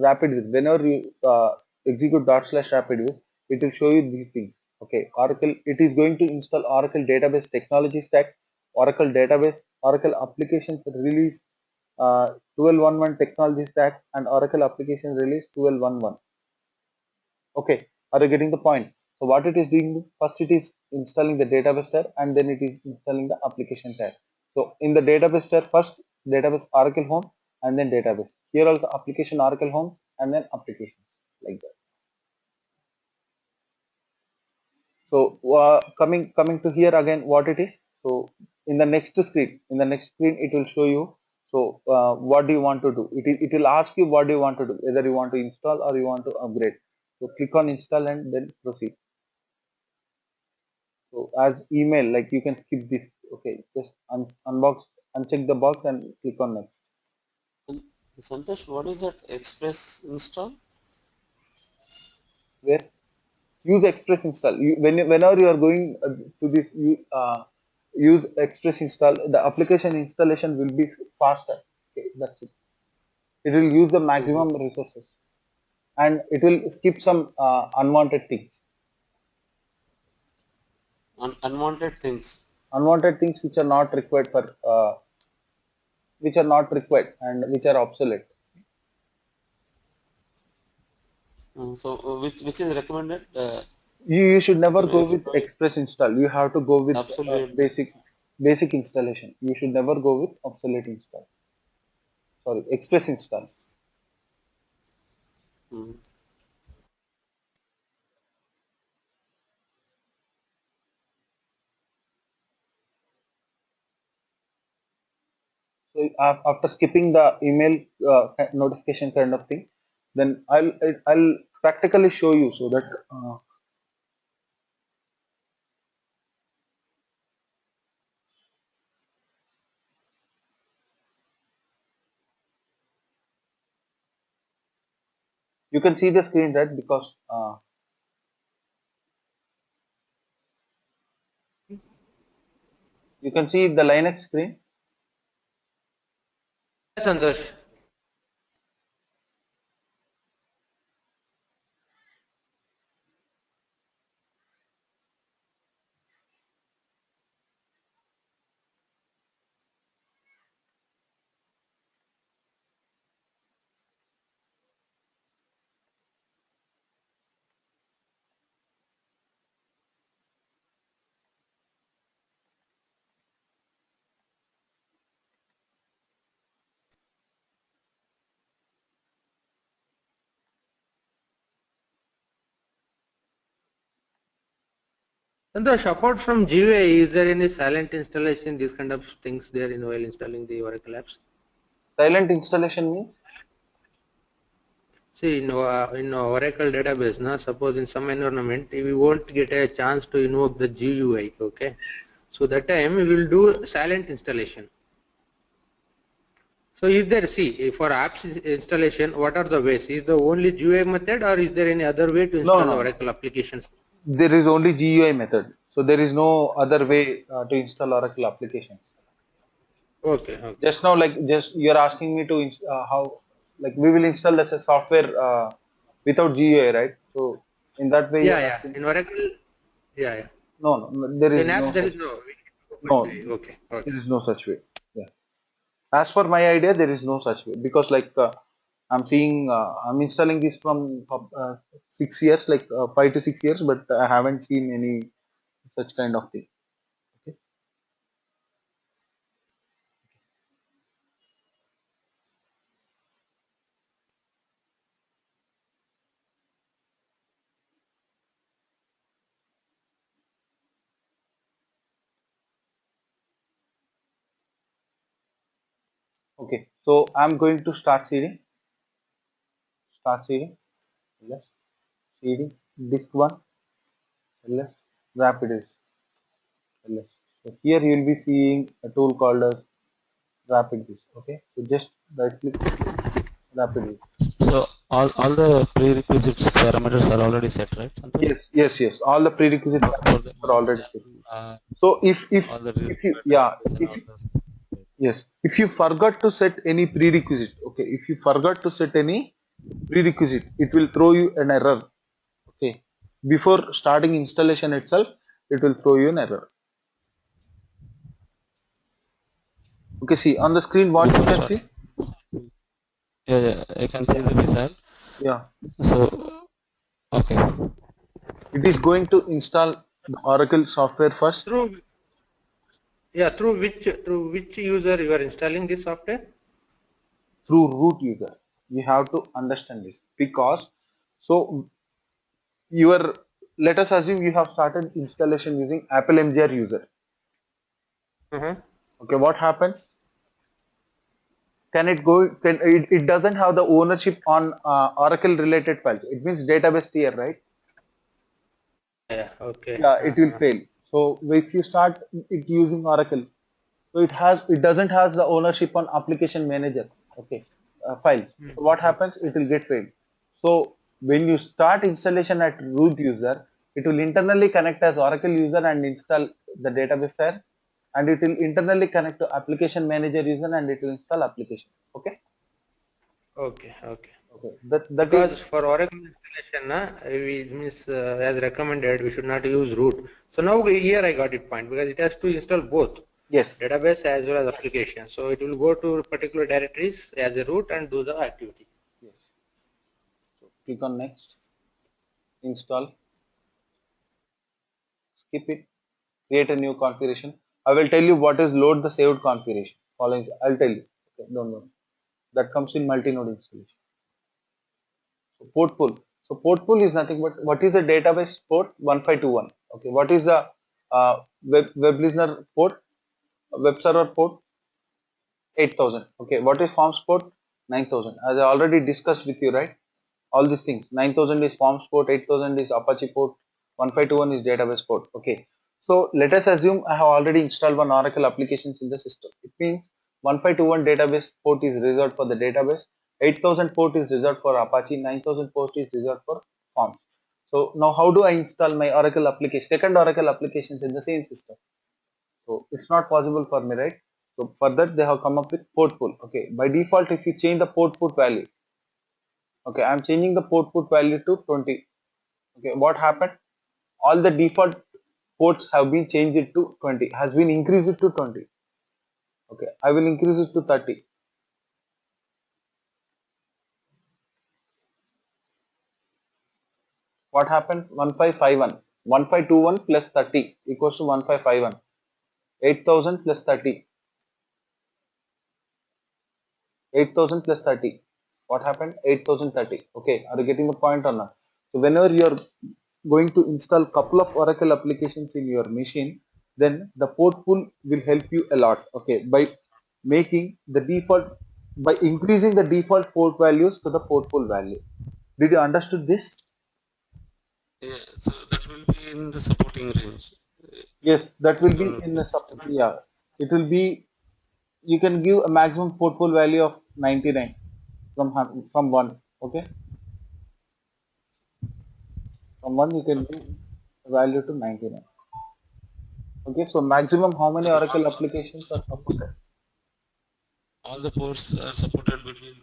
rapidwiz, whenever you execute dot slash rapidwiz, it will show you these things. Okay, Oracle, it is going to install Oracle Database Technology Stack, Oracle Database, Oracle Applications Release 12.11 Technology Stack, and Oracle Application Release 12.11. Okay, are you getting the point? So what it is doing, first it is installing the database tab and then it is installing the application tab. So in the database tab, first database Oracle Home and then database. Here also application Oracle Homes and then applications, like that. So coming to here again, what it is. So in the next screen, it will show you. So what do you want to do? It will ask you what do you want to do, whether you want to install or you want to upgrade. So click on install and then proceed. So as email, like you can skip this. Okay, just uncheck the box and click on next. And Santosh, what is that Express install? Where use Express install. Whenever you are going to this, use Express install. The application installation will be faster. Okay, that's it. It will use the Mm-hmm. maximum resources and it will skip some unwanted things. Unwanted things. Unwanted things which are not required for which are not required and which are obsolete. So which is recommended? You should never You know, go if with Express install. You have to go with absolute. basic installation. You should never go with obsolete install. Sorry, Express install. Mm. So after skipping the email notification kind of thing, then I'll practically show you so that you can see the screen, right? Because you can see the Linux screen. Santosh. Santosh, apart from GUI, is there any silent installation, these kind of things there in while installing the Oracle apps? Silent installation means? See, in Oracle database, na, suppose in some environment, we won't get a chance to invoke the GUI, okay? So that time we will do silent installation. So is there, see, for apps installation, what are the ways? Is the only GUI method or is there any other way to No, install the no, no. Oracle applications? There is only GUI method. So there is no other way to install Oracle applications. Okay, okay. Just now, like just you're asking me to how, like we will install this software without GUI, right? So in that way Yeah, you're yeah. asking. In Oracle, yeah, yeah. No, no, there In is app no there such. is no. No, Okay, okay. there is no such way. Yeah. As per my idea, there is no such way because like I'm seeing, I'm installing this from 6 years, like 5 to 6 years, but I haven't seen any such kind of thing. Okay. Okay. So I'm going to start seeding. Start seeding. Yes. Seeding. Disk one. LS. Rapid is LS. So here you will be seeing a tool called as Rapid Disk. Okay. So just right click Rapid Disk. So all the prerequisites parameters are already set, right, Santosh? Yes. Yes. Yes. All the prerequisite For the parameters are means already set. uh, So all the if you required yeah database and if all those. yes, if you forgot to set any prerequisite, okay, if you forgot to set any prerequisite, it will throw you an error. Okay, before starting installation itself, it will throw you an error. Okay, see on the screen what you Before can see. starting. Yeah, yeah, I can see Yeah, the result. yeah. So, okay. It is going to install the Oracle software first Through yeah, through which user you are installing this software? through root user. You have to understand this because so your let us assume you have started installation using Apple MGR user. Uh-huh. Okay, what happens? Can it go? Can it doesn't have the ownership on Oracle related files? It means database tier, right? Yeah, okay. Yeah, it will Uh-huh. fail. So if you start it using Oracle, so it doesn't have the ownership on application manager. Okay, files. So what happens? It will get failed. So when you start installation at root user, it will internally connect as Oracle user and install the database there, and it will internally connect to application manager user and it will install application. Okay. Okay, okay. Okay. That is Because for Oracle installation, we means as recommended, we should not use root. So now here I got it point because it has to install both yes. database as well as application. So it will go to particular directories as a root and do the activity. Yes. So click on next, install, skip it, create a new configuration. I will tell you what is load the saved configuration. Following, I'll tell you. Okay, don't worry. That comes in multi-node installation. So port pool. So port pool is nothing but what is the database port 1521. Okay, what is the web listener port, web server port 8000. Okay, what is forms port 9000. As I already discussed with you, right? All these things 9000 is forms port, 8000 is Apache port, 1521 is database port. Okay, so let us assume I have already installed one Oracle applications in the system. It means 1521 database port is reserved for the database, 8000 port is reserved for Apache, 9000 port is reserved for forms. So now how do I install my Oracle application, second Oracle applications in the same system? So it's not possible for me, right? So for that they have come up with port pool. Okay, by default if you change the port value, okay, I'm changing the port value to 20. Okay, what happened? All the default ports have been changed to 20, has been increased to 20. Okay, I will increase it to 30. What happened? 1551. 1521 plus 30 equals to 1551. 8000 plus 30. 8000 plus 30. What happened? 8030. Okay, are you getting the point or not? So whenever you're going to install couple of Oracle applications in your machine, then the port pool will help you a lot. Okay, by making the default, by increasing the default port values to the port pool value. Did you understood this? Yeah, so that will be in the supporting range. Yes, that We will be don't in the yeah. It will be, you can give a maximum port pool value of 99 from one. Okay, from one you can give okay. a value to 99. Okay, so maximum how many And Oracle applications are supported? all the ports are supported between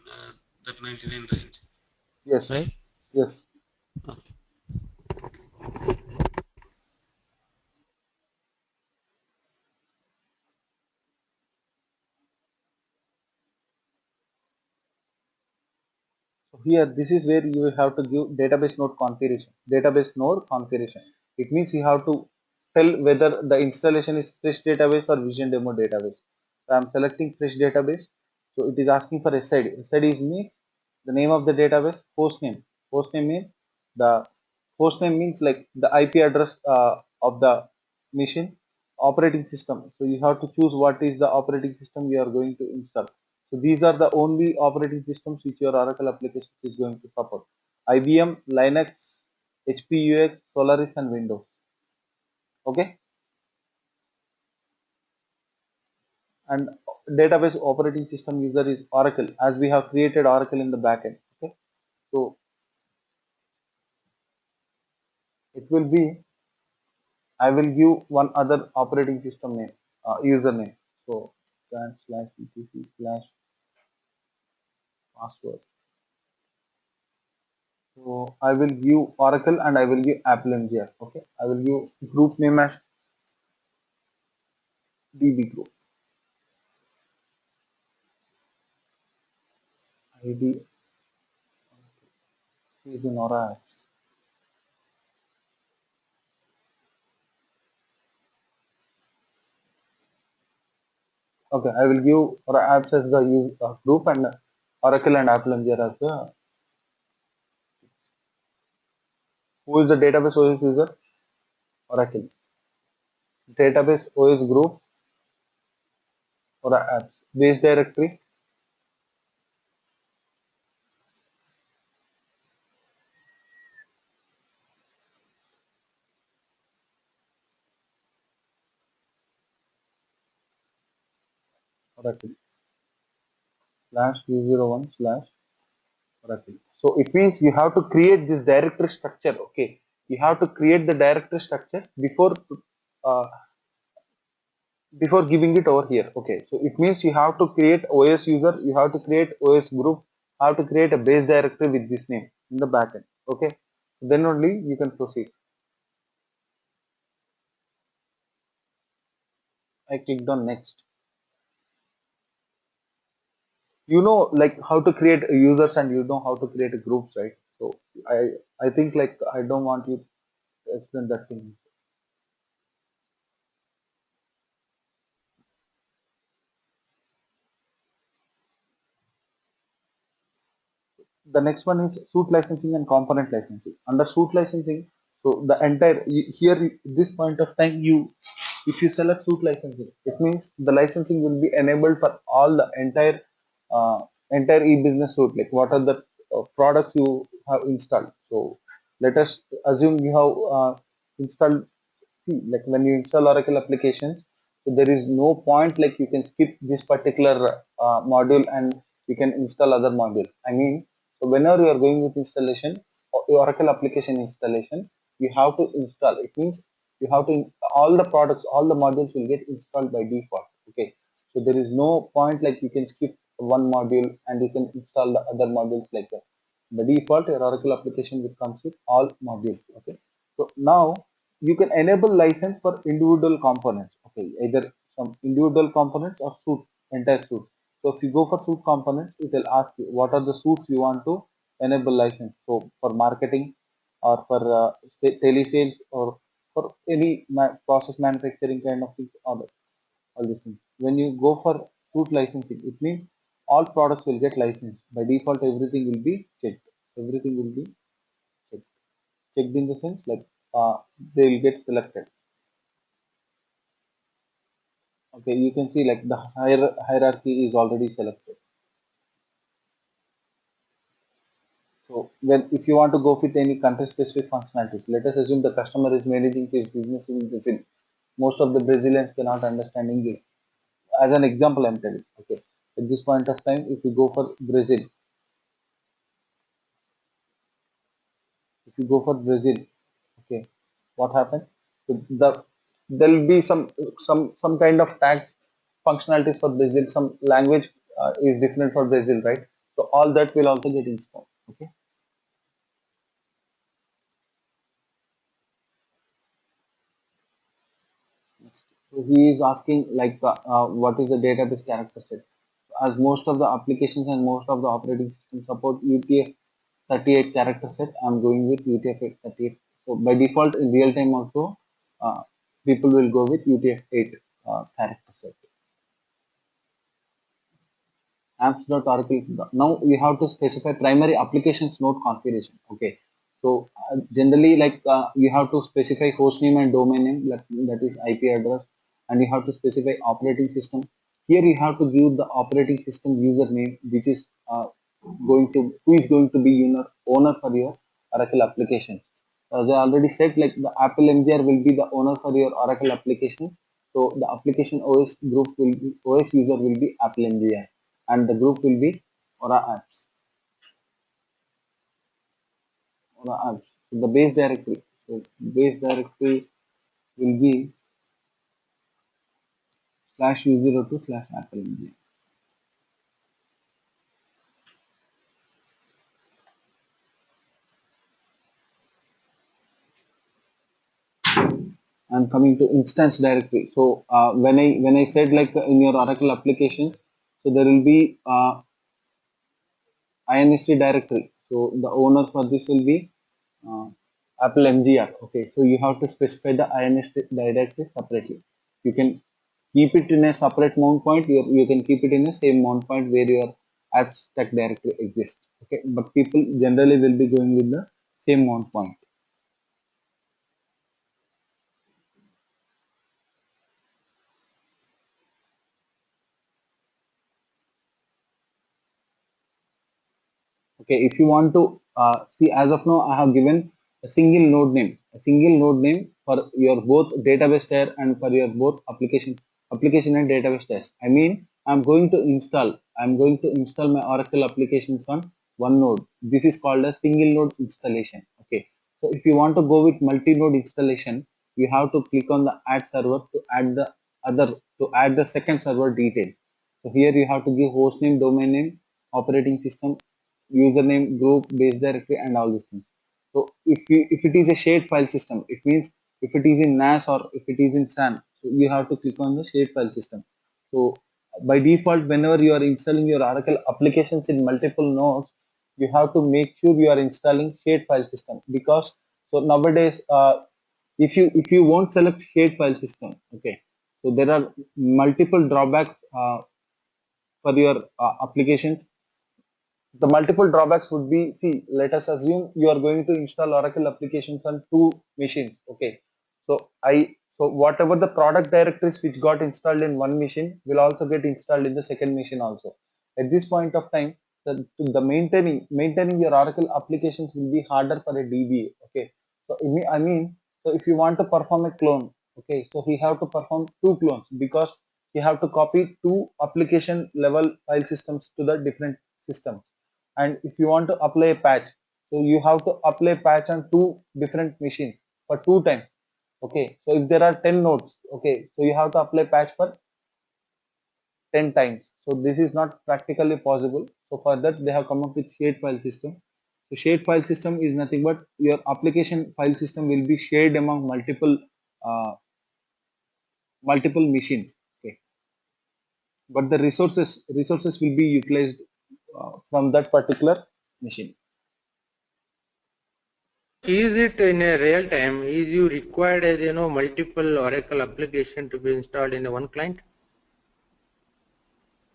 that 99 range, Yes, right? yes. Okay. So here, this is where you have to give database node configuration. Database node configuration. It means you have to tell whether the installation is fresh database or vision demo database. So I'm selecting fresh database. So it is asking for SID. SID is means the name of the database, host name. Host name means the host name means like the IP address of the machine. Operating system. So you have to choose what is the operating system you are going to install. So these are the only operating systems which your Oracle application is going to support. IBM, Linux, HP UX, Solaris and Windows. Okay. And database operating system user is Oracle, as we have created Oracle in the backend. Okay. So it will be, I will give one other operating system name, username. So slash etc slash password. So I will give Oracle and I will give Apple MGR. Okay. I will give group name as DB group. ID is in Aura apps. Okay, I will give Aura apps as the group and Oracle and Apple MGR as the, who is the database OS user? Oracle. Database OS group, Aura apps. Base directory, Oracle. Slash 201 slash Oracle. So it means you have to create this directory structure. Okay, you have to create the directory structure uh, before giving it over here. Okay, so it means you have to create OS user, you have to create OS group, have to create a base directory with this name in the backend. Okay, then only you can proceed. I clicked on next. You know, like how to create users and you know how to create groups, right? So I think like I don't want you to explain that thing. The next one is suite licensing and component licensing. Under suite licensing, so the entire here this point of time, you if you select suite licensing, it means the licensing will be enabled for all the uh, entire e-business suite. Like what are the products you have installed. So let us assume you have installed. See, like when you install Oracle applications, so there is no point like you can skip this particular module and you can install other modules. I mean, so whenever you are going with installation, Oracle application installation, you have to install. It means you have to all the products, all the modules will get installed by default. Okay, so there is no point like you can skip one module and you can install the other modules like that. The default your Oracle application will comes with all modules. Okay, so now you can enable license for individual components. Okay, either some individual components or suite, entire suite. So if you go for suite components, it will ask you what are the suites you want to enable license. So for marketing or for telesales or for any process manufacturing kind of things, all these things. When you go for suite licensing, it means all products will get licensed by default. Everything will be checked. Everything will be checked. Checked in the sense like they will get selected. Okay, you can see like the hierarchy is already selected. So when if you want to go with any country specific functionalities, let us assume the customer is managing his business in Brazil. Most of the Brazilians cannot understand English. As an example, I'm telling. Okay, at this point of time, if you go for Brazil, if you go for Brazil, okay, what happens? So there'll be some kind of tax functionalities for Brazil. Some language is different for Brazil, right? So all that will also get installed. Okay. So he is asking like what is the database character set? As most of the applications and most of the operating systems support UTF-38 character set, I'm going with UTF-38. So by default in real time also, people will go with UTF-8 character set. Apps.oracle. Now we have to specify primary applications node configuration. Okay. So generally, like you have to specify host name and domain name, that is IP address, and you have to specify operating system. Here you have to give the operating system username, which is who is going to be owner for your Oracle applications. As I already said, like the Apple MGR will be the owner for your Oracle applications. So the application OS group will be OS user will be Apple MGR, and the group will be Aura apps. Aura apps. So the base directory. So base directory will be /u02/Apple MGR. I'm coming to instance directory. So when I said like in your Oracle applications, so there will be inst directory. So the owner for this will be uh, Apple MGR. Okay, so you have to specify the inst directory separately. You can keep it in a separate mount point. You can keep it in the same mount point where your app stack directory exists. Okay, but people generally will be going with the same mount point. Okay, if you want to see, as of now I have given a single node name for your both database tier and for your both application and database tiers. I mean, I'm going to install my Oracle applications on one node. This is called a single node installation. Okay, so if you want to go with multi-node installation, you have to click on the add server to add the second server details. So here you have to give host name, domain name, operating system, username, group, base directory, and all these things. So if it is a shared file system, it means if it is in NAS or if it is in SAN, so you have to click on the shared file system. So by default, whenever you are installing your Oracle applications in multiple nodes, you have to make sure you are installing shared file system, because so nowadays if you won't select shared file system, okay, so there are multiple drawbacks for your applications. The multiple drawbacks would be, see, let us assume you are going to install Oracle applications on two machines. Okay, so whatever the product directories which got installed in one machine will also get installed in the second machine also. At this point of time, the maintaining your Oracle applications will be harder for a DBA. Okay, so I mean, so if you want to perform a clone, okay, so we have to perform two clones, because you have to copy two application level file systems to the different systems. And if you want to apply a patch, so you have to apply patch on two different machines for two times. Okay, so if there are 10 nodes, okay, so you have to apply patch for 10 times. So this is not practically possible. So for that they have come up with shared file system. So shared file system is nothing but your application file system will be shared among uh, multiple machines. Okay, but the resources will be utilized from that particular machine. Is it in a real time? Is you required as multiple Oracle application to be installed in a one client?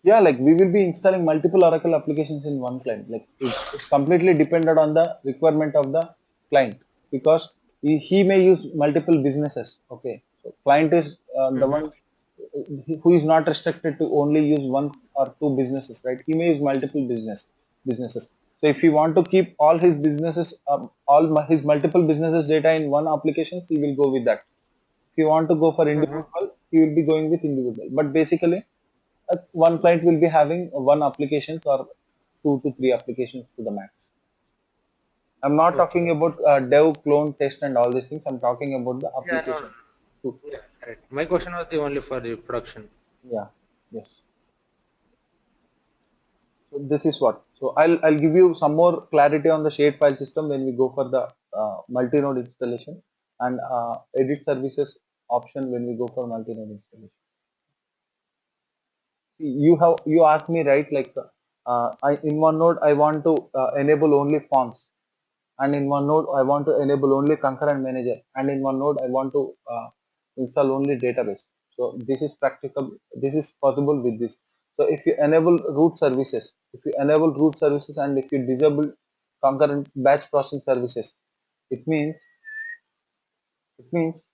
Yeah, like we will be installing multiple Oracle applications in one client. Like it's completely dependent on the requirement of the client, because he may use multiple businesses. Okay, so client is the Mm-hmm. one who is not restricted to only use one or two businesses, right? He may use multiple businesses. So if you want to keep all his businesses, his multiple businesses data in one applications, he will go with that. If you want to go for Mm-hmm. individual, he will be going with individual. But basically, one client will be having one applications or two to three applications to the max. I'm not Okay, talking okay. about dev, clone, test, and all these things. I'm talking about the Yeah, no, no. application. Too. Yeah, correct. My question was the only for the production. Yeah. Yes. So this is what. So I'll give you some more clarity on the shared file system when we go for the multi-node installation, and edit services option when we go for multi-node installation. You asked me, right, like in one node I want to enable only forms, and in one node I want to enable only concurrent manager, and in one node I want to install only database. So this is practical, this is possible with this. So if you enable root services, and if you disable concurrent batch processing services, it means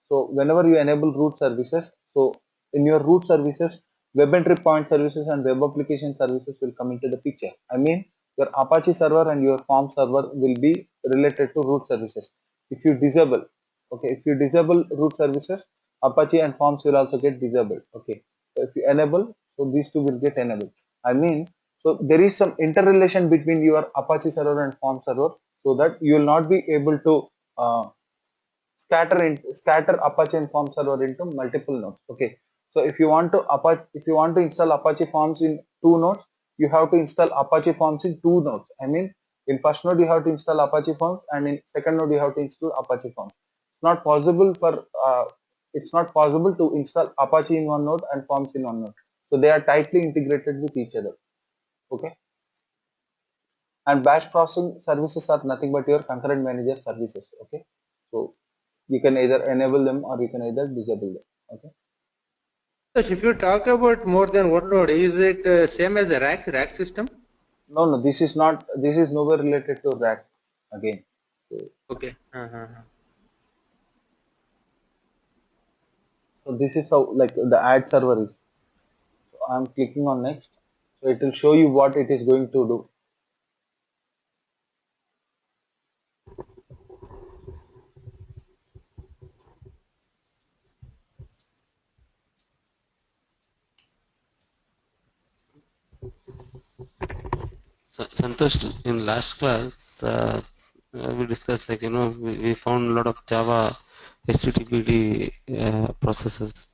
so whenever you enable root services, so in your root services, web entry point services and web application services will come into the picture. I mean, your Apache server and your Form server will be related to root services. If you disable, okay, if you disable root services, Apache and Forms will also get disabled. Okay, so if you enable, so these two will get enabled. I mean, so there is some interrelation between your Apache server and Form server, so that you will not be able to uh, scatter Apache and Form server into multiple nodes. Okay, so if you want to install Apache Forms in two nodes, you have to install Apache Forms in two nodes. I mean, in first node you have to install Apache Forms, and in second node you have to install Apache Forms. It's not possible to install Apache in one node and Forms in one node. So they are tightly integrated with each other. Okay, and batch processing services are nothing but your concurrent manager services. Okay, so you can either enable them or you can either disable them. Okay, So if you talk about more than one node, is it same as a rack system? no, this is not, this is nowhere related to rack again. So, Okay. Uh-huh. so this is how like the ad server is. So I'm clicking on next, so it will show you what it is going to do. So, Santosh, in last class, we discussed like we found a lot of Java HTTPD processes.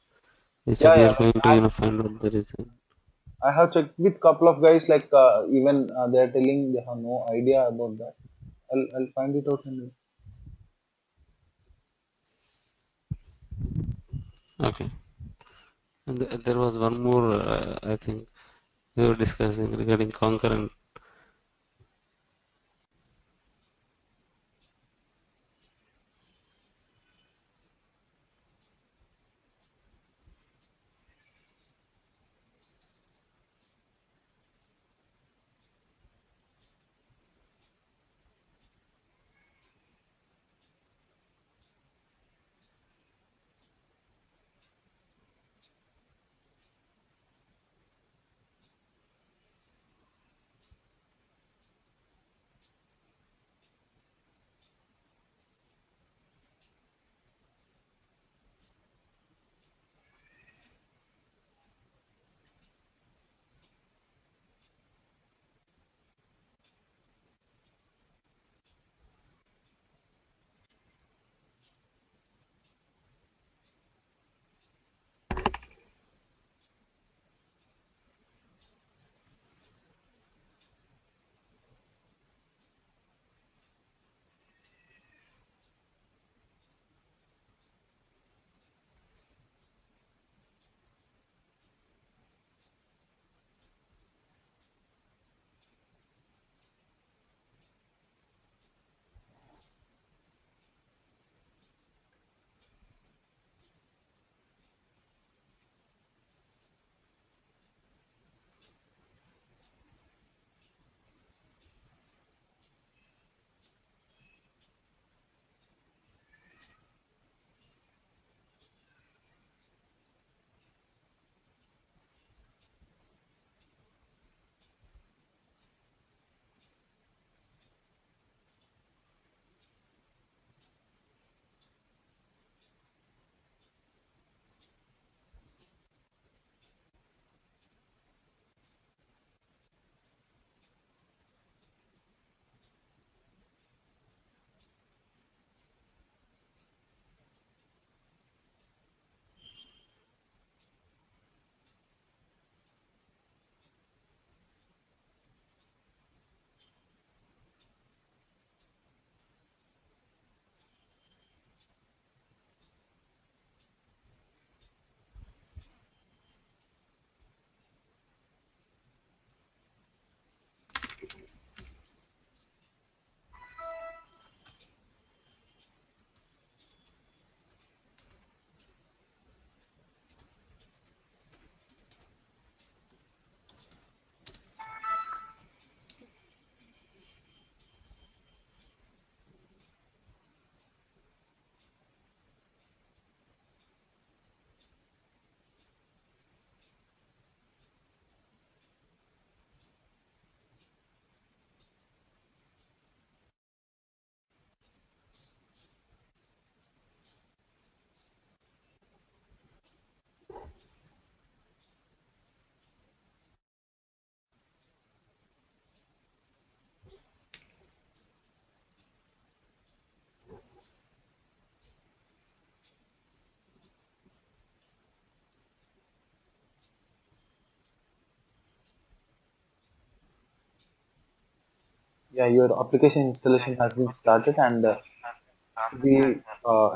We Yeah, said we yeah, are like going to find out the reason. I have checked with couple of guys, like even they are telling they have no idea about that. I'll find it out and Okay. And there was one more, I think we were discussing regarding concurrent. Yeah, your application installation has been started, and be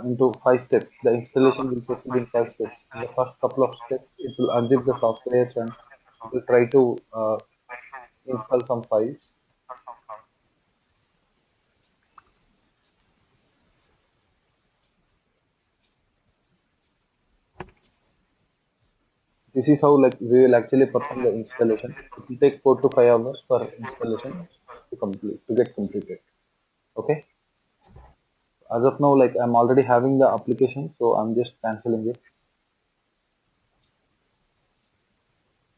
into 5 steps. The installation will proceed in 5 steps. In the first couple of steps, it will unzip the software and it will try to install some files. This is how like we will actually perform the installation. It will take 4 to 5 hours for installation to get completed. Okay. As of now, like I'm already having the application, so I'm just canceling it.